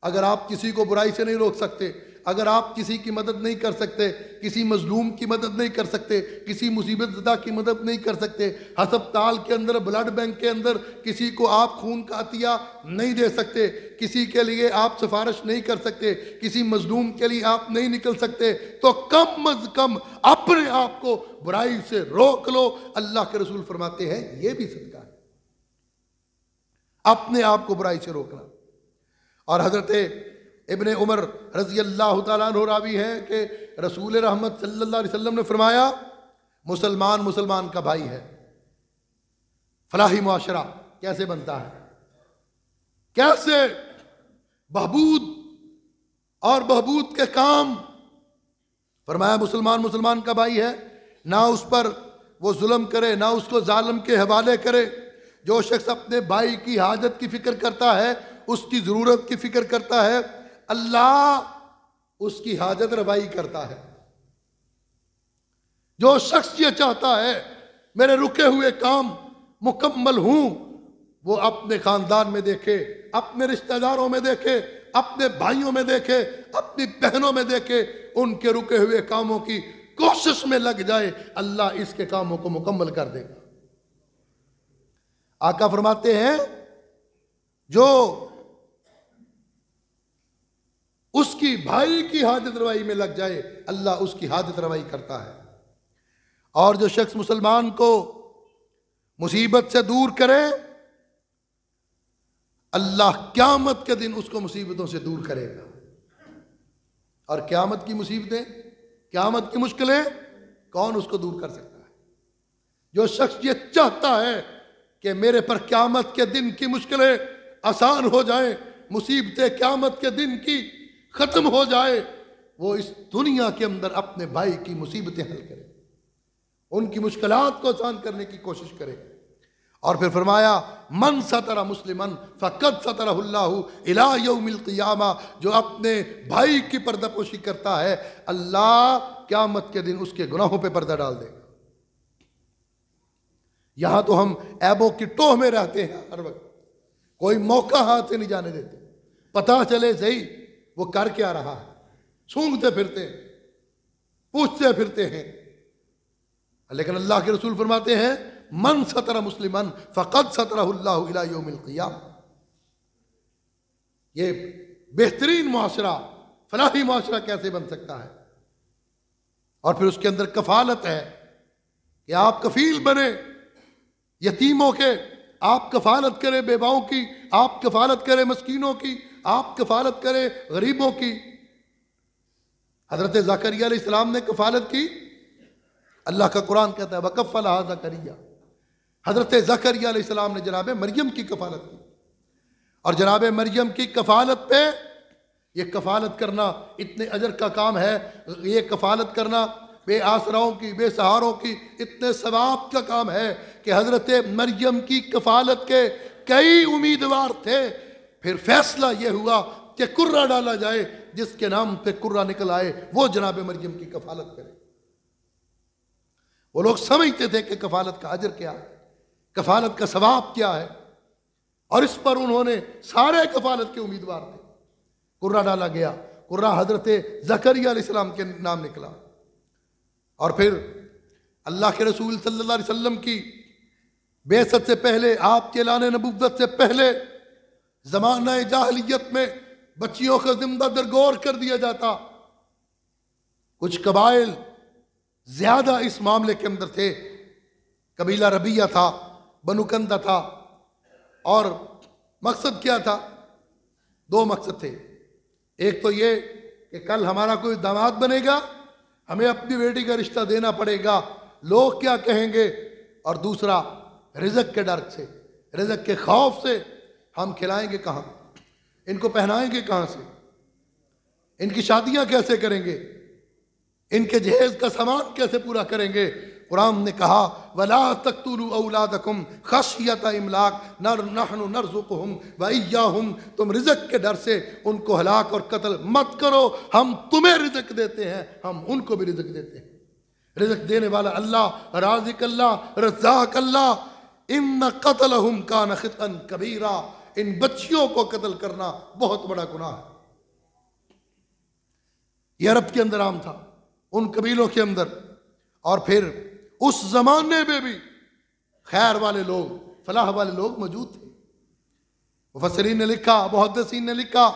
अगर आप किसी को बुराई से नहीं रोक सकते, अगर आप किसी की मदद नहीं कर सकते, किसी मजलूम की मदद नहीं कर सकते, किसी मुसीबत ज़दा की मदद नहीं कर सकते, अस्पताल के अंदर, ब्लड बैंक के अंदर किसी को आप खून का अतिया नहीं दे सकते, किसी के लिए आप सिफारिश नहीं कर सकते, किसी मजलूम के लिए आप नहीं निकल सकते, तो कम अज कम अपने आप को बुराई से रोक लो। अल्लाह के रसूल फरमाते हैं, यह भी सदका है, अपने आप को बुराई से रोकना। और हजरत इब्ने उमर रज़ी अल्लाह तआला अन्हु रावी है कि रसूल रहमत सल्लल्लाहु अलैहि वसल्लम ने फरमाया, मुसलमान मुसलमान का भाई है। फलाही मुआशरा कैसे बनता है, कैसे बहबूद और बहबूद के काम। फरमाया मुसलमान मुसलमान का भाई है, ना उस पर वो जुल्म करे, ना उसको जालिम के हवाले करे। जो शख्स अपने भाई की हाजत की फिक्र करता है, उसकी ज़रूरत की फिक्र करता है, अल्लाह उसकी हाजत रवाई करता है। जो शख्स ये चाहता है मेरे रुके हुए काम मुकम्मल हूं, वो अपने खानदान में देखे, अपने रिश्तेदारों में देखे, अपने भाइयों में देखे, अपनी बहनों में देखे, उनके रुके हुए कामों की कोशिश में लग जाए, अल्लाह इसके कामों को मुकम्मल कर देगा। आका फरमाते हैं जो उसकी भाई की हाजत रवाई में लग जाए, अल्लाह उसकी हाजत रवाई करता है। और जो शख्स मुसलमान को मुसीबत से दूर करे, अल्लाह क़यामत के दिन उसको मुसीबतों से दूर करेगा। और क़यामत की मुसीबतें, क़यामत की मुश्किलें कौन उसको दूर कर सकता है? जो शख्स ये चाहता है कि मेरे पर क़यामत के दिन की मुश्किलें आसान हो जाए, मुसीबतें क़यामत के दिन की ख़त्म हो जाए, वो इस दुनिया के अंदर अपने भाई की मुसीबतें हल करे, उनकी मुश्किलात को आसान करने की कोशिश करे। और फिर फरमाया मन सतरा मुस्लिमन फ़क़द सतरहुल्लाहु इला यौमिल क़ियामा। जो अपने भाई की पर्दापोशी करता है, अल्लाह क़यामत के दिन उसके गुनाहों पे पर्दा डाल देगा। यहां तो हम ऐबों की टोह में रहते हैं, हर वक्त कोई मौका हाथ से नहीं जाने देते, पता चले सही वो कर क्या रहा है, सूंघते फिरते हैं, पूछते फिरते हैं। लेकिन अल्लाह के रसूल फरमाते हैं मन सतरा मुस्लिमन फ़क़द सतरहुल्लाहु इला यौमिल क़ियामा। ये बेहतरीन मुआशरा, फलाही मुआशरा कैसे बन सकता है? और फिर उसके अंदर कफालत है कि आप कफील बने यतीमों के, आप कफालत करें बेवाओं की, आप कफालत करें मस्कीनों की, आप कफालत करें गरीबों की। हजरत ज़करिया अलैहिस्सलाम ने कफालत की। अल्लाह का कुरान कहता है वकफ़लहा ज़करिया। हजरत ज़करिया अलैहिस्सलाम ने जनाब मरियम की कफालत की। और जनाब मरियम की कफालत पे, ये कफालत करना इतने अजर का काम है, ये कफालत करना बेआसराओं की, बेसहारों की इतने सवाब का काम है कि हजरत मरियम की कफालत के कई उम्मीदवार थे। फिर फैसला यह हुआ कि कुर्रा डाला जाए, जिसके नाम पे कुर्रा निकल आए वो जनाब मरियम की कफालत करे। वो लोग समझते थे कि कफालत का अजर क्या है, कफालत का सवाब क्या है, और इस पर उन्होंने सारे कफालत के उम्मीदवार थे। कुर्रा डाला गया, कुर्रा हजरत ज़करिया अलैहिस्सलाम के नाम निकला। और फिर अल्लाह के रसूल सल्लल्लाहु अलैहि वसल्लम की बेअसत से पहले, आपके ऐलान नबुव्वत से पहले ज़माना जाहिलियत में बच्चियों को जिंदा दरगोर कर दिया जाता। कुछ कबाइल ज्यादा इस मामले के अंदर थे। कबीला रबिया था, बनु कंदा था। और मकसद क्या था? दो मकसद थे। एक तो ये कि कल हमारा कोई दामाद बनेगा, हमें अपनी बेटी का रिश्ता देना पड़ेगा, लोग क्या कहेंगे। और दूसरा रिज़्क़ के डर से, रिज़्क़ के खौफ से, हम खिलाएंगे कहाँ, इनको पहनाएंगे कहाँ से, इनकी शादियां कैसे करेंगे, इनके जहेज का सामान कैसे पूरा करेंगे। कुरान ने कहा वला तक़्तुलू औलादकुम खशियत इमलाक नहनु नरज़ुकुहुम व इय्याहुम। तुम रिज़्क़ के डर से उनको हलाक और कत्ल मत करो, हम तुम्हें रिज़्क़ देते हैं, हम उनको भी रिज़्क़ देते हैं। रिज़्क़ देने वाला अल्लाह, राज़िक़ अल्लाह, रज़्ज़ाक़ अल्लाह। इन्न क़त्लहुम कान ख़ितअन कबीरा। इन बच्चियों को कत्ल करना बहुत बड़ा गुनाह है। यह अरब के अंदर आम था, उन कबीलों के अंदर। और फिर उस जमाने में भी खैर वाले लोग, फलाह वाले लोग मौजूद थे। मुफस्सिरीन ने लिखा, मुहद्दिसीन ने लिखा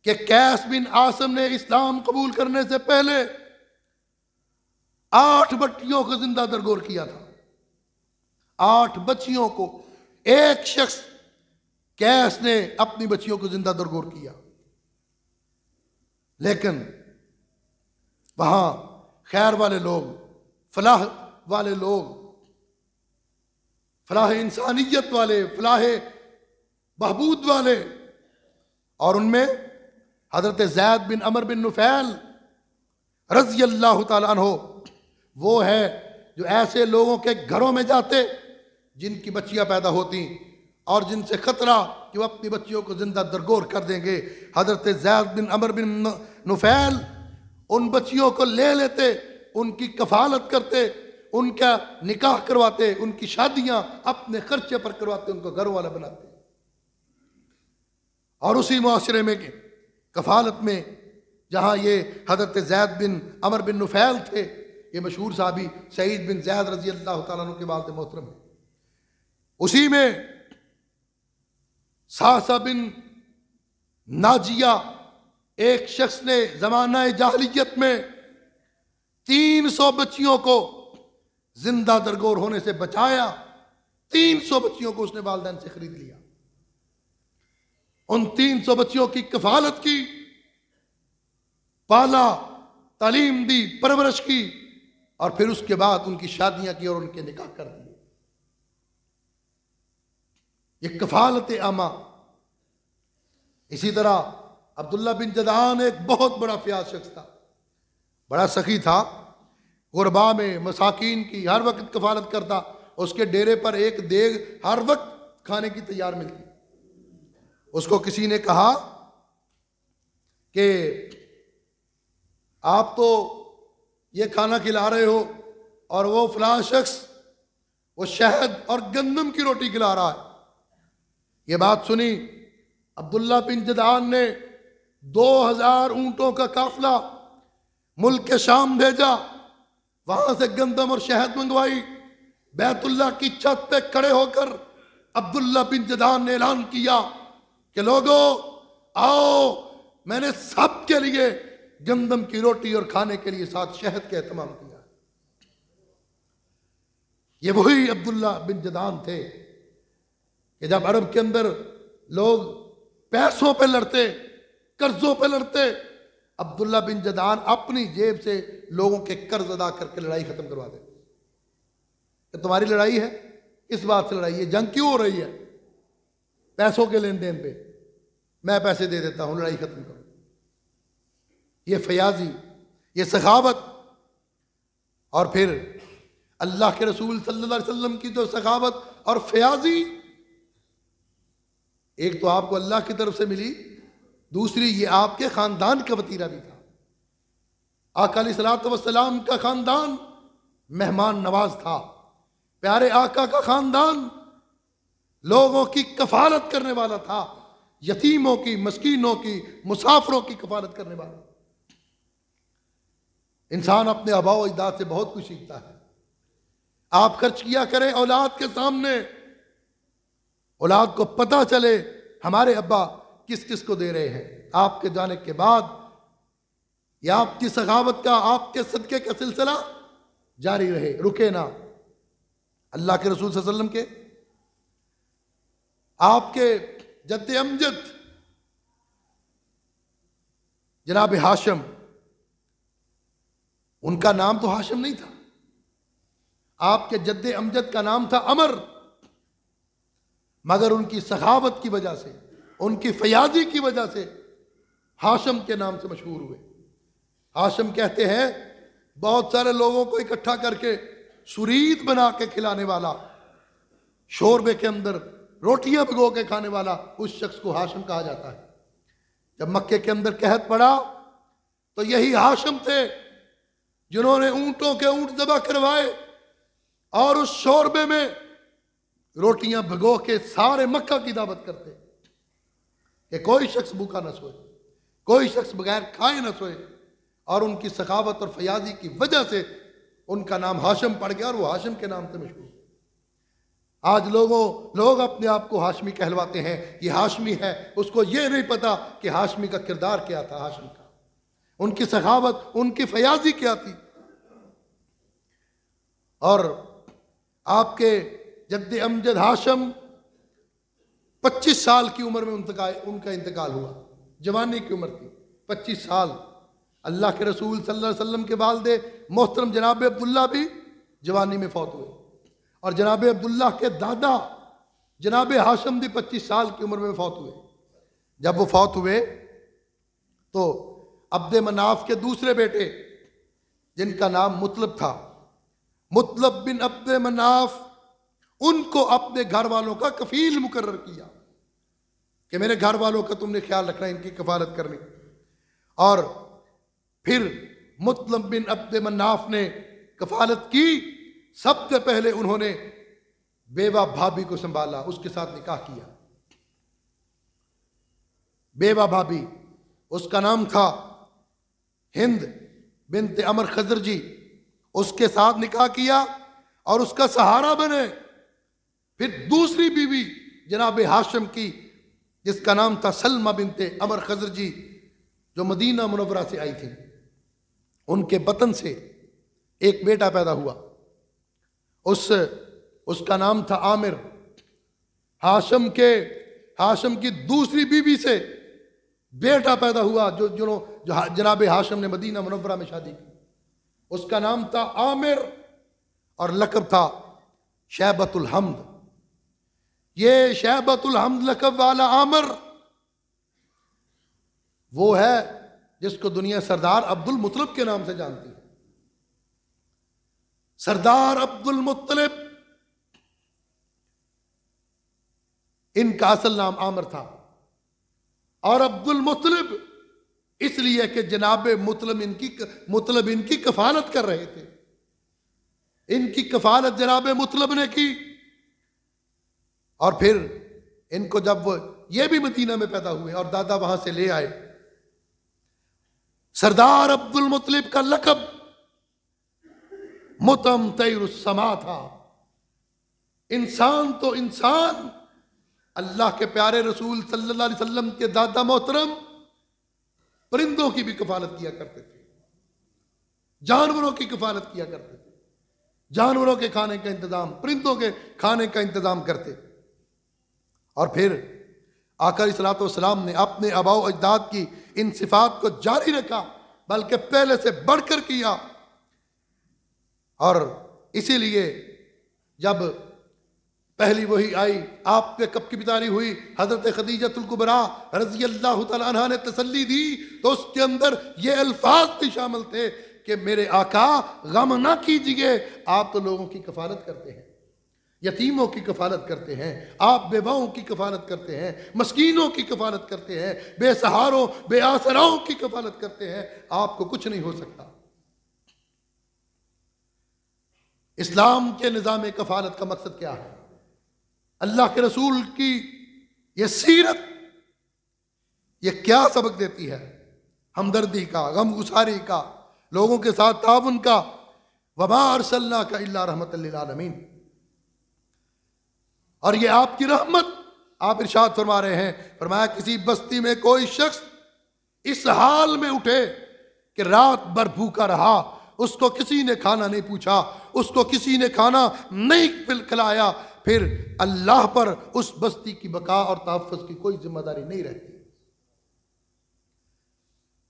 कि कैस बिन आसिम ने इस्लाम कबूल करने से पहले 8 बच्चियों को जिंदा दरगोर किया था। 8 बच्चियों को एक शख्स कैस ने अपनी बच्चियों को जिंदा दरगोर किया। लेकिन वहां खैर वाले लोग, फलाह वाले लोग, फलाह इंसानियत वाले, फलाह बहबूद वाले, और उनमें हजरत ज़ैद बिन अमर बिन नुफैल रज़ी अल्लाह ताला अन्हो वो है जो ऐसे लोगों के घरों में जाते जिनकी बच्चियां पैदा होती और जिनसे खतरा कि वो अपनी बच्चियों को जिंदा दरगोर कर देंगे। हजरत ज़ैद बिन अमर बिन नुफैल उन बच्चियों को ले लेते, उनकी कफालत करते, उनका निकाह करवाते, उनकी शादियां अपने खर्चे पर करवाते, उनको घर वाला बनाते। और उसी मुआशरे में कफालत में जहां ये हजरत ज़ैद बिन अमर बिन नुफैल थे, ये मशहूर साहबी सईद बिन ज़ैद रज़ी अल्लाह ताला अन्हु के वालिद मोहतरम है, उसी में सासा बिन नाजिया एक शख्स ने जमाना जाहलियत में 300 बच्चियों को जिंदा दरगोर होने से बचाया। 300 बच्चियों को उसने वालिदैन से खरीद लिया, उन 300 बच्चियों की कफालत की, पाला, तालीम दी, परवरिश की, और फिर उसके बाद उनकी शादियां की और उनके निकाह कर दिए। ये कफालत आमा। इसी तरह अब्दुल्ला बिन जदान एक बहुत बड़ा फयाज शख्स था, बड़ा सखी था, गुरबा में मसाकीन की हर वक्त कफालत करता। उसके डेरे पर एक देग हर वक्त खाने की तैयार मिलती। उसको किसी ने कहा कि आप तो ये खाना खिला रहे हो और वो फलां शख्स वो शहद और गंदम की रोटी खिला रहा है। ये बात सुनी अब्दुल्ला बिन जदान ने 2000 ऊंटों का काफिला मुल्क के शाम भेजा, वहां से गंदम और शहद मंगवाई। बैतुल्ला की छत पे खड़े होकर अब्दुल्ला बिन जदान ने ऐलान किया कि लोगों आओ, मैंने सबके लिए गंदम की रोटी और खाने के लिए साथ शहद का एहतमाम किया। ये वही अब्दुल्ला बिन जदान थे कि जब अरब के अंदर लोग पैसों पे लड़ते, कर्जों पे लड़ते, अब्दुल्ला बिन जदान अपनी जेब से लोगों के कर्ज अदा करके लड़ाई खत्म करवा देते। कि तुम्हारी लड़ाई है, इस बात से लड़ाई है, जंग क्यों हो रही है? पैसों के लेन देन पे, मैं पैसे दे देता हूं, लड़ाई खत्म करो। ये फयाजी, ये सखावत। और फिर अल्लाह के रसूल सल्लल्लाहु अलैहि वसल्लम की जो सखावत और फयाजी, एक तो आपको अल्लाह की तरफ से मिली, दूसरी ये आपके खानदान का वतीरा भी था। आका अलैहिस्सलातु वस्सलाम का खानदान मेहमान नवाज था। प्यारे आका का खानदान लोगों की कफालत करने वाला था, यतीमों की, मस्कीनों की, मुसाफिरों की कफालत करने वाला। इंसान अपने आबाओ अजदाद से बहुत कुछ सीखता है। आप खर्च किया करें औलाद के सामने, औलाद को पता चले हमारे अब्बा किस किस को दे रहे हैं। आपके जाने के बाद या आपकी सखावत का, आपके सदके का सिलसिला जारी रहे, रुके ना। अल्लाह के रसूल सल्लल्लाहु अलैहि वसल्लम के, आपके जद्दे अमजद जनाब हाशिम, उनका नाम तो हाशिम नहीं था, आपके जद्दे अमजद का नाम था अमर, मगर उनकी सखावत की वजह से, उनकी फयाजी की वजह से हाशिम के नाम से मशहूर हुए। हाशिम कहते हैं बहुत सारे लोगों को इकट्ठा करके सुरीद बना के खिलाने वाला, शोरबे के अंदर रोटियां भिगो के खाने वाला, उस शख्स को हाशिम कहा जाता है। जब मक्के के अंदर कहत पड़ा तो यही हाशिम थे जिन्होंने ऊंटों के ऊंट ज़बह करवाए और उस शोरबे में रोटियां भिगो के सारे मक्का की दावत करते कि कोई शख्स भूखा न सोए, कोई शख्स बगैर खाए न सोए। और उनकी सखावत और फयाजी की वजह से उनका नाम हाशिम पड़ गया और वो हाशिम के नाम से मशहूर। आज लोग अपने आप को हाशमी कहलवाते हैं, ये हाशमी है, उसको ये नहीं पता कि हाशमी का किरदार क्या था, हाशिम का, उनकी सखावत, उनकी फयाजी क्या थी। और आपके जद्दे अमजद हाशिम 25 साल की उम्र में उनका इंतकाल हुआ। जवानी की उम्र थी, 25 साल। अल्लाह के रसूल सल्लल्लाहु अलैहि वसल्लम के वालिद मोहतरम जनाब अब्दुल्ला भी जवानी में फौत हुए, और जनाब अब्दुल्ला के दादा जनाब हाशम भी 25 साल की उम्र में फौत हुए। जब वो फौत हुए तो अब्द मनाफ के दूसरे बेटे जिनका नाम मुतलब था, मुतलब बिन अब्द मनाफ, उनको अपने घर वालों का कफील मुकर्रर किया कि मेरे घर वालों का तुमने ख्याल रखना, इनकी कफालत करनी। और फिर मुतलब बिन अब्द मनाफ ने कफालत की। सबसे पहले उन्होंने बेवा भाभी को संभाला, उसके साथ निकाह किया। बेवा भाभी, उसका नाम था हिंद बिनते अमर खजरजी, उसके साथ निकाह किया और उसका सहारा बने। फिर दूसरी बीवी जनाब हाशिम की, जिसका नाम था सलमा बिनते अमर खजरजी, जो मदीना मुनव्वरा से आई थी। उनके बतन से एक बेटा पैदा हुआ, उसका नाम था आमिर। हाशिम की दूसरी बीवी से बेटा पैदा हुआ जो जनाब हाशिम ने मदीना मुनव्वरा में शादी की, उसका नाम था आमिर और लकब था शैबतुल हम्द। ये शैबतुल हम्द लकब वाला आमिर वो है जिसको दुनिया सरदार अब्दुल मुत्तलिब के नाम से जानती है। सरदार अब्दुल मुत्तलिब, इनका असल नाम आमिर था, और अब्दुल मुत्तलिब इसलिए कि जनाब मुत्तलिब इनकी कफालत कर रहे थे। इनकी कफालत जनाब मुत्तलिब ने की, और फिर इनको जब ये भी मदीना में पैदा हुए और दादा वहां से ले आए। सरदार अब्दुल मुत्तलिब का लकब मुतमतइरुस्समा था। इंसान तो इंसान, अल्लाह के प्यारे रसूल सल्लल्लाहु अलैहि वसल्लम के दादा मोहतरम परिंदों की भी कफालत किया करते थे, जानवरों की कफालत किया करते थे, जानवरों के खाने का इंतजाम, परिंदों के खाने का इंतजाम करते। और फिर आका अलैहिस्सलातु वस्सलाम ने अपने आबाओ अजदाद की इन सिफात को जारी रखा, बल्कि पहले से बढ़कर किया। और इसीलिए जब पहली वही आई, आप पे कब की बितारी हुई, हजरत खदीजतुल कुबरा रज़ी अल्लाह तआला अन्हा ने तसल्ली दी, तो उसके अंदर ये अल्फाज भी शामिल थे कि मेरे आका गम ना कीजिए, आप तो लोगों की कफालत करते हैं, यतीमों की कफालत करते हैं, आप बेवाओं की कफालत करते हैं, मस्कीनों की कफालत करते हैं, बेसहारों बेआसराओं की कफालत करते हैं, आपको कुछ नहीं हो सकता। इस्लाम के निज़ाम कफालत का मकसद क्या है? अल्लाह के रसूल की ये सीरत ये क्या सबक देती है? हमदर्दी का, गमगुसारी का, लोगों के साथ ताउन का। वमा अरसलनाका इल्ला रहमतल लिल आलमीन। और ये आपकी रहमत, आप इरशाद फरमा रहे हैं, फरमाया किसी बस्ती में कोई शख्स इस हाल में उठे कि रात भर भूखा रहा, उसको किसी ने खाना नहीं पूछा, उसको किसी ने खाना नहीं खिलाया, फिर अल्लाह पर उस बस्ती की बका और तहफ़्फ़ुज़ की कोई जिम्मेदारी नहीं रहती।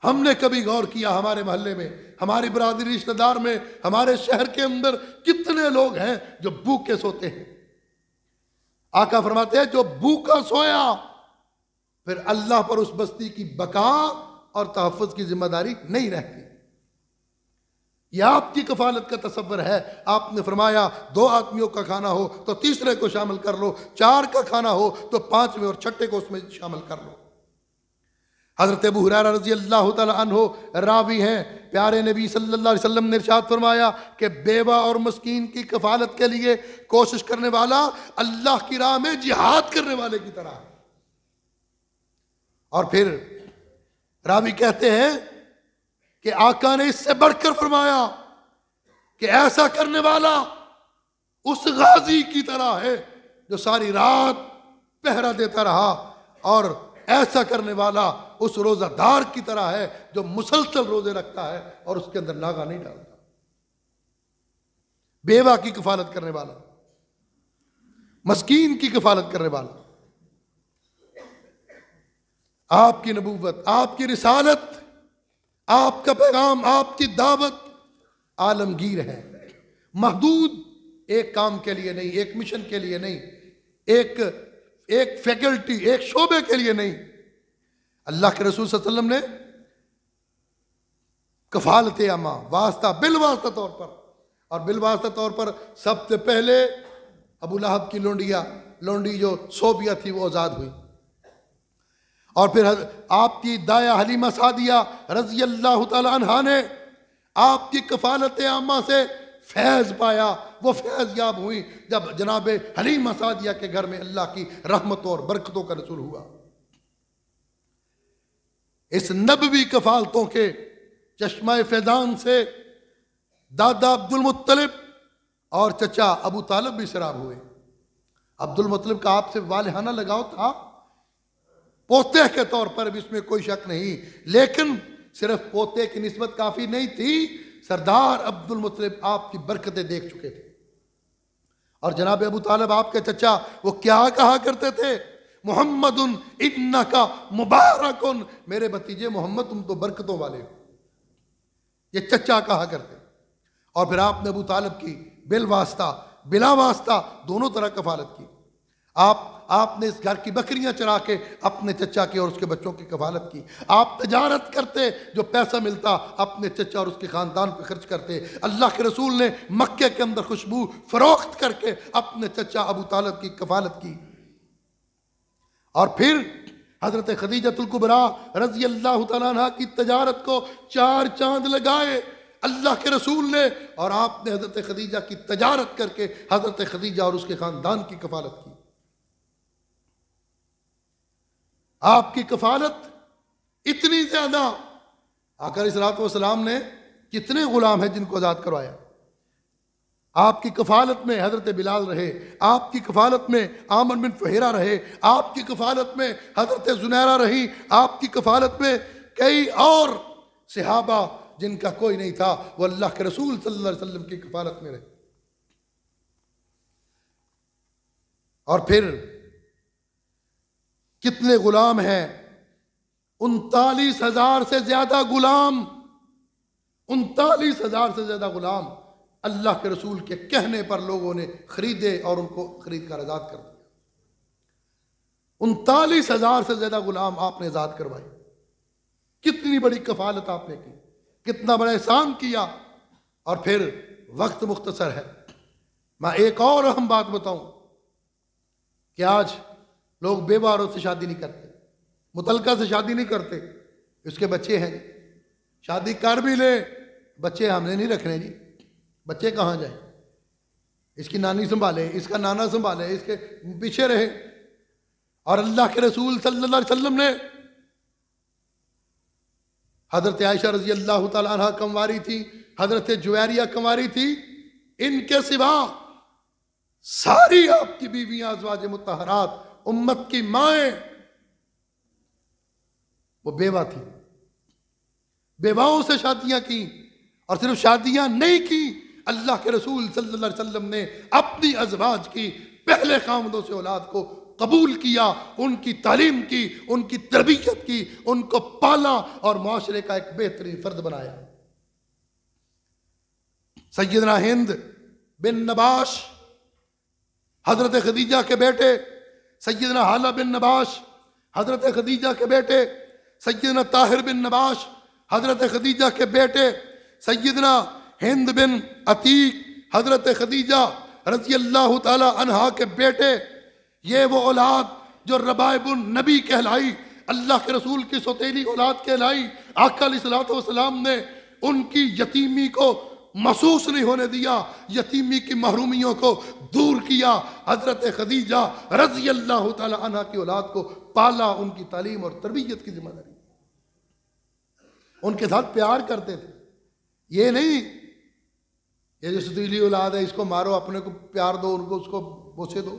हमने कभी गौर किया हमारे मोहल्ले में, हमारी बरादरी रिश्तेदार में, हमारे शहर के अंदर कितने लोग हैं जो भूखे सोते हैं? आका फरमाते हैं जो भूखा सोया, फिर अल्लाह पर उस बस्ती की बका और तहफ़्फ़ुज़ की जिम्मेदारी नहीं रहती। यह आपकी कफालत का तसव्वुर है। आपने फरमाया 2 आदमियों का खाना हो तो तीसरे को शामिल कर लो, 4 का खाना हो तो 5वें और 6ठे को उसमें शामिल कर लो। हज़रत अबू हुरैरा रज़ी अल्लाह तआला अन्हु रावी हैं, प्यारे नबी सल्लल्लाहु अलैहि वसल्लम ने इरशाद फरमाया कि बेवा और मस्कीन की कफालत के लिए कोशिश करने वाला अल्लाह की राह में जिहाद करने वाले की तरह है। और फिर रावी कहते हैं कि आका ने इससे बढ़कर फरमाया कि ऐसा करने वाला उस गाजी की तरह है जो सारी रात पहरा देता रहा, और ऐसा करने वाला उस रोजादार की तरह है जो मुसलसल रोजे रखता है और उसके अंदर नागा नहीं डालता। बेवा की कफालत करने वाला, मस्कीन की कफालत करने वाला। आपकी नबूवत, आपकी रिसालत आपका पैगाम, आपकी दावत आलमगीर है, महदूद एक काम के लिए नहीं, एक मिशन के लिए नहीं, एक फैकल्टी, एक शोबे के लिए नहीं। अल्लाह के रसूल सल्लल्लाहु अलैहि वसल्लम ने कफालत अमा, वास्ता बिल वास्ता तौर पर, और बिल वास्ता तौर पर सबसे पहले अबू लहब की लोंडी जो सोबिया थी वो आज़ाद हुई। और फिर आपकी दाया हलीमा सादिया रज़ी अल्लाह तआला अन्हा ने आपकी कफालत आमा से फैज़ पाया। वो फैज़ याब हुई जब जनाब हलीमा सादिया के घर में अल्लाह की रहमतों और बरकतों का रसूल हुआ। इस नबवी कफालतों के चश्मा फैजान से दादा अब्दुल मुत्तलिब और चचा अबू तालिब भी शराब हुए। अब्दुल मुत्तलिब का आपसे वालिहाना लगाव था, पोते के तौर पर भी इसमें कोई शक नहीं, लेकिन सिर्फ पोते की निस्बत काफी नहीं थी। सरदार अब्दुल मुत्तलिब आपकी बरकतें देख चुके थे। और जनाब अबू तालिब आपके चचा, वो क्या कहा करते थे? मुहम्मदुन इन्नका मुबारकुन, मेरे भतीजे मोहम्मद तुम तो बरकतों वाले हो, ये चचा कहा करते। और फिर आपने अबू तालिब की बिल वास्ता बिला वास्ता दोनों तरह कफालत की। आपने इस घर की बकरियां चरा के अपने चचा की और उसके बच्चों की कफालत की। आप तजारत करते, जो पैसा मिलता अपने चचा और उसके खानदान पर खर्च करते। अल्लाह के रसूल ने मक्के के अंदर खुशबू फरोख्त करके अपने चचा अबू तालिब की कफालत की। और फिर हजरत खदीजतुल कुबरा रज़ी अल्लाह तआला अन्हा की तजारत को 4 चांद लगाए अल्लाह के रसूल ने, और आपने हजरत खदीजा की तजारत करके हजरत खदीजा और उसके खानदान की कफालत की। आपकी कफालत इतनी ज्यादा, आका अलैहिस्सलातु वस्सलाम ने कितने गुलाम हैं जिनको आजाद करवाया। आपकी कफालत में हजरत बिलाल रहे, आपकी कफालत में आमर बिन फहेरा रहे, आपकी कफालत में हजरत जुनैरा रही, आपकी कफालत में कई और सहाबा जिनका कोई नहीं था, वो अल्लाह के रसूल सल्लल्लाहु अलैहि वसल्लम की कफालत में रहे। और फिर कितने गुलाम हैं? 39,000 से ज्यादा गुलाम, 39,000 से ज्यादा गुलाम अल्लाह के रसूल के कहने पर लोगों ने खरीदे और उनको खरीद कर आजाद कर दिया। 39,000 से ज्यादा गुलाम आपने आजाद करवाए। कितनी बड़ी कफालत आपने की, कितना बड़ा एहसान किया। और फिर वक्त मुख्तसर है, मैं एक और अहम बात बताऊं कि आज लोग बेवा औरत से शादी नहीं करते, मुतलका से शादी नहीं करते। इसके बच्चे हैं, शादी कर भी ले, बच्चे हमने नहीं रखने जी, बच्चे कहाँ जाए? इसकी नानी संभाले, इसका नाना संभाले, इसके पीछे रहे। और अल्लाह के रसूल सल्लल्लाहु अलैहि वसल्लम ने हजरत आयशा रजी अल्लाह तआला अन्हा कंवारी थी, हजरत जुवैरिया कंवारी थी, इनके सिवा सारी आपकी बीवियां अज़वाज मुत्तहरात, उम्मत की माएं, वो बेवा थी। बेवाओं से शादियां की, और सिर्फ शादियां नहीं की, अल्लाह के रसूल सल्लल्लाहु अलैहि वसल्लम ने अपनी अज़वाज की पहले खामदों से औलाद को कबूल किया, उनकी तालीम की, उनकी तरबियत की, उनको पाला और माशरे का एक बेहतरीन फर्द बनाया। सैयदना हिंद बिन नबाश हजरत खदीजा के बेटे, सैयदना हाला बिन नबाश हजरत खदीजा के बेटे, सैयदना ताहिर बिन नबाश हजरत खदीजा के बेटे, सैयदना हिंद बिन अतीक हजरत खदीजा रज़ी अल्लाह तआला अन्हा के बेटे। ये वो औलाद जो रबाइबुन नबी कहलाई, अल्लाह के रसूल की सौतेली औलाद कहलाई। आका अलैहिस्सलातु वस्सलाम ने उनकी यतीमी को महसूस नहीं होने दिया, यतीमी की महरूमियों को दूर किया। हजरत खदीजा रज़ी अल्लाह तआला अन्हा की औलाद को पाला, उनकी तालीम और तरबियत की जिम्मेदारी, उनके साथ प्यार करते थे। ये नहीं ये जो सतीली औलाद है इसको मारो, अपने को प्यार दो, उनको उसको बोसे दो।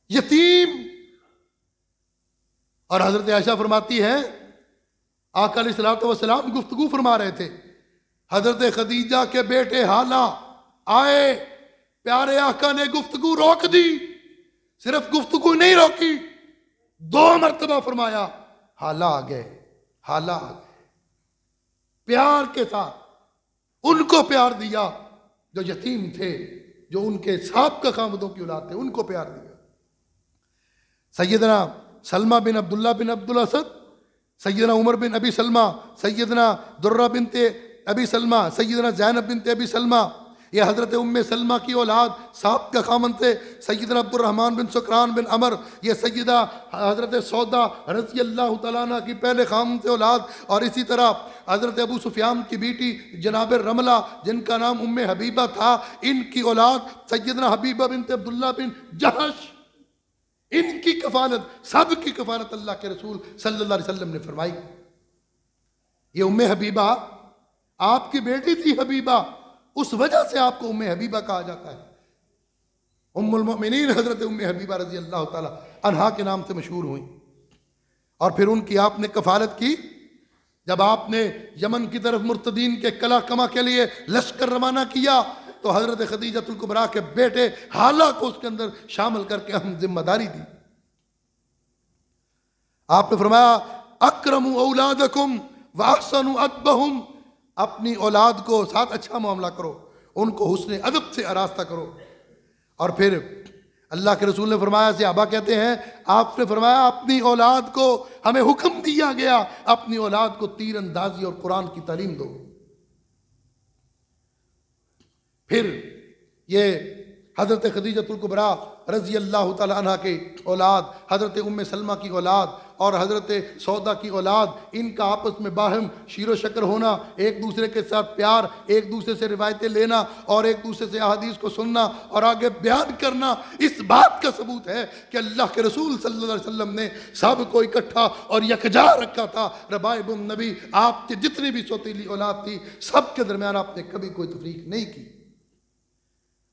यतीम। और हजरत आयशा फरमाती है, आका अलैहिस्सलातु वस्सलाम गुफ्तगू फरमा रहे थे, हजरत खदीजा के बेटे हाला आए, प्यारे आका ने गुफ्तगू रोक दी। सिर्फ गुफ्तगू नहीं रोकी, 2 मरतबा फरमाया हाला आ गए, हाला आ गए। प्यार के साथ उनको प्यार दिया जो यतीम थे, जो उनके साबिक़ा खामदों की औलाद थे, उनको प्यार दिया। सैयदना सलमा बिन अब्दुल्ला बिन अब्दुल असद, सैयदना उमर बिन अबी सलमा, सैयदना दुर्रा बिनते अबी सलमा, सैयदना ज़ैनब बिनते अबी सलमा, ये हज़रत उम्मे सलमा की औलाद साहब का खामन थे। सैयदना अब्दुर्रहमान बिन सुकरान बिन अमर, ये सैयदा हज़रत सौदा रज़ी अल्लाह तआला अन्हा की पहले खामन से औलाद। और इसी तरह हज़रत अबू सुफियान की बेटी जनाब रमला जिनका नाम उम्मे हबीबा था, इनकी औलाद सैयदना हबीबा बिनते अब्दुल्ला बिन जहश, इनकी कफालत, सब की कफालत अल्लाह के रसूल सल्लल्लाहु अलैहि वसल्लम ने फरमाई। ये उम्मे हबीबा आपकी बेटी थी हबीबा, उस वजह से आपको उम्मे हबीबा कहा जाता है। उम्मुल मोमिनीन हजरत उम्मे हबीबा रजी अल्लाह ताला अन्हा के नाम से मशहूर हुई। और फिर उनकी आपने कफालत की जब आपने यमन की तरफ मुर्तदीन के कला कमा के लिए लश्कर रवाना किया, तो हजरत खदीजतुल कुबरा के बेटे हाला को उसके अंदर शामिल करके हम जिम्मेदारी दी। आपने फरमाया अक्रमु औलादकुम व अहसनु अदबहुम, अपनी औलाद को साथ अच्छा मामला करो, उनको हुस्न अदब से आरास्ता करो। और फिर अल्लाह के रसूल ने फरमाया, सहाबा कहते हैं आपने फरमाया अपनी औलाद को, हमें हुक्म दिया गया अपनी औलाद को तीर अंदाजी और कुरान की तालीम दो। फिर ये हज़रत खदीजतुल कुबरा रज़ी अल्लाह तआला अन्हा की औलाद, हज़रत उम्मे सलमा की औलाद और हज़रत सौदा की औलाद, इनका आपस में बाहम शीरो शक्र होना, एक दूसरे के साथ प्यार, एक दूसरे से रिवायतें लेना और एक दूसरे से अहादीस को सुनना और आगे बयान करना, इस बात का सबूत है कि अल्लाह के रसूल सल्लल्लाहु अलैहि वसल्लम ने सब को इकट्ठा और यकजा रखा था। रबाइबुन नबी, आपकी जितनी भी सौतीली औलाद थी, सब के दरमियान आपने कभी कोई तफरीक नहीं की।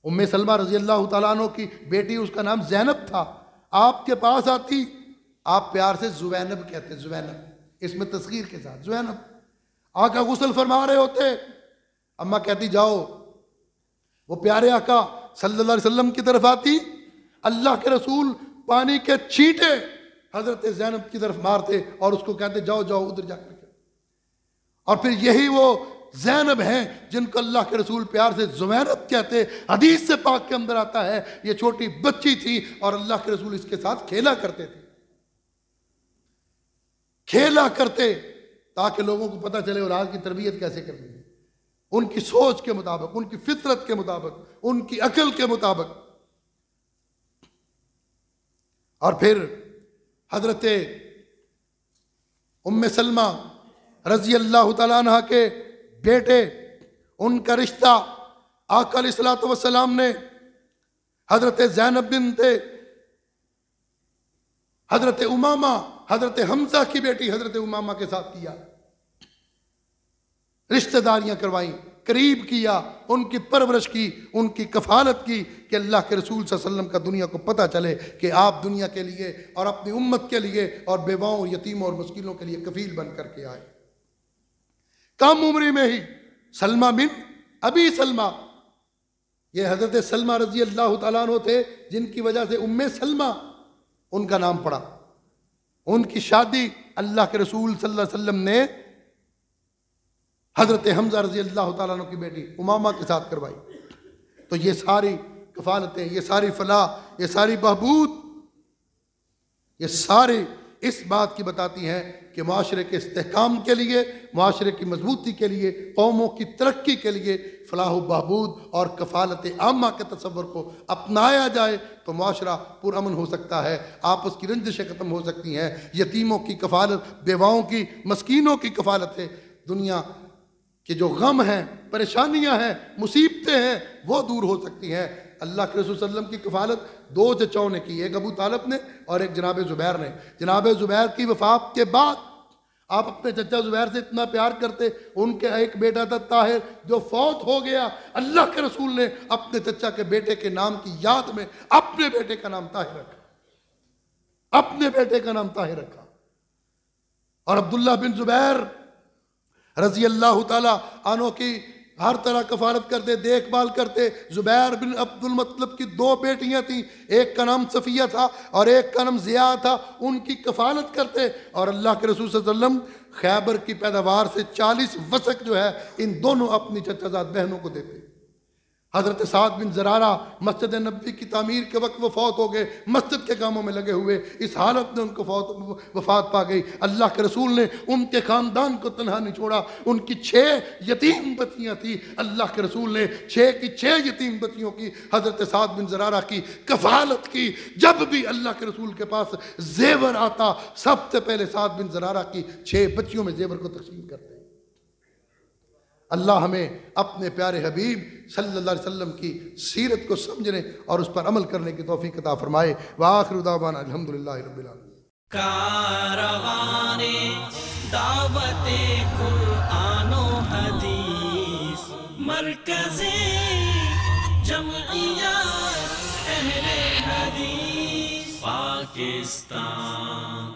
उम्मे सलमा रजी अल्लाह तआला अन्हा की बेटी, उसका नाम जैनब था, आपके पास आती, आप प्यार से जुवैनब कहते, जुवैनब, इसमें तस्गीर के साथ जुवैनब। आका गुस्ल फरमा रहे होते, अम्मा कहती जाओ, वो प्यारे आका सल्लल्लाहु अलैहि वसल्लम की तरफ आती, अल्लाह के रसूल पानी के छींटे हजरत जैनब की तरफ मारते और उसको कहते जाओ जाओ उधर जाकर। और फिर यही वो जैनब हैं जिनको अल्लाह के रसूल प्यार से जुवैनब कहते। हदीस से पाक के अंदर आता है ये छोटी बच्ची थी और अल्लाह के रसूल इसके साथ खेला करते थे, खेला करते ताकि लोगों को पता चले औलाद की तरबियत कैसे करनी है, उनकी सोच के मुताबिक, उनकी फितरत के मुताबिक, उनकी अकल के मुताबिक। और फिर हजरत उम्मे सलमा रजी अल्लाह तआला अन्हा के बेटे, उनका रिश्ता आका अलैहिस्सलातु वस्सलाम ने हजरत जैनब बिनते हजरत उमामा, हजरत हमजा की बेटी हजरत उमामा के साथ किया, रिश्तेदारियां करवाई, करीब किया, उनकी परवरिश की, उनकी कफालत की कि अल्लाह के रसूल सल्लल्लाहु अलैहि वसल्लम का दुनिया को पता चले कि आप दुनिया के लिए और अपनी उम्मत के लिए और बेवाओं और यतीमों और मस्कीनों के लिए कफील बन करके आए। कम उम्र में ही सलमा बिन अबी सलमा, ये हजरत सलमा रजी अल्लाह तआला अन्हु थे जिनकी वजह से उम्मे सलमा उनका नाम पड़ा। उनकी शादी अल्लाह के रसूल सल्लल्लाहु अलैहि वसल्लम ने हजरत हमजा रजी अल्लाह तआला अन्हु की बेटी उमामा के साथ करवाई। तो ये सारी कफालतें, ये सारी फलाह, ये सारी बहबूद, ये सारी इस बात की बताती हैं कि माशरे के इस्तेहकाम के लिए, माशरे की मजबूती के लिए, कौमों की तरक्की के लिए फलाह बहबूद और कफालत आमा के तसव्वुर को अपनाया जाए तो माशरा पुरअमन हो सकता है, आपस की रंजिशें ख़त्म हो सकती हैं, यतीमों की कफालत, बेवाओं की, मस्कीनों की कफालत है, दुनिया के जो गम हैं, परेशानियां हैं, मुसीबतें हैं, वो दूर हो सकती हैं। अल्लाह के रसूल सल्लल्लाहु अलैहि वसल्लम की कफालत दो चचाओं ने की, एक अबू तालिब ने और एक जनाब ज़ुबैर ने। जनाब ज़ुबैर की वफ़ात के बाद आप अपने चचा ज़ुबैर से इतना प्यार करते, उनके एक बेटा था ताहिर जो फौत हो गया, अल्लाह के रसूल ने अपने चचा के बेटे के नाम की याद में अपने बेटे का नाम ताहिर रखा, अपने बेटे का नाम ताहिर रखा। और अब्दुल्लाह बिन ज़ुबैर रजी अल्लाह तआला अन्हु की हर तरह कफालत करते, देखभाल करते। जुबैर बिन अब्दुल मतलब की 2 बेटियां थीं, एक का नाम सफ़िया था और एक का नाम ज़िया था, उनकी कफालत करते। और अल्लाह के रसूल सल्लल्लाहु अलैहि वसल्लम खैबर की पैदावार से 40 वसक जो है इन दोनों अपनी चचाजाद बहनों को देते। हज़रत साद बिन ज़रारा मस्जिद नबी की तामीर के वक्त वो फौत हो गए, मस्जिद के कामों में लगे हुए, इस हालत में उनको वफ़ात पा गई। अल्लाह के रसूल ने उनके ख़ानदान को तनहा नहीं छोड़ा। उनकी 6 यतीम बच्चियाँ थी, अल्लाह के रसूल ने 6 की 6 यतीम बच्चियों की हज़रत साद बिन ज़रारा की कफ़ालत की। जब भी अल्लाह के रसूल के पास जेवर आता, सबसे पहले साद बिन ज़रारा की 6 बच्चियों में जेवर को तकसीम करते। अल्लाह हमें अपने प्यारे हबीब सल्लल्लाहु अलैहि वसल्लम की सीरत को समझने और उस पर अमल करने की तौफीक अता फरमाए। व आखिरु दावाना अल्हम्दुलिल्लाहि रब्बिल आलमीन। कारवाने दावते कुरान व हदीस, मरकज़े जमइयत अहले हदीस पाकिस्तान।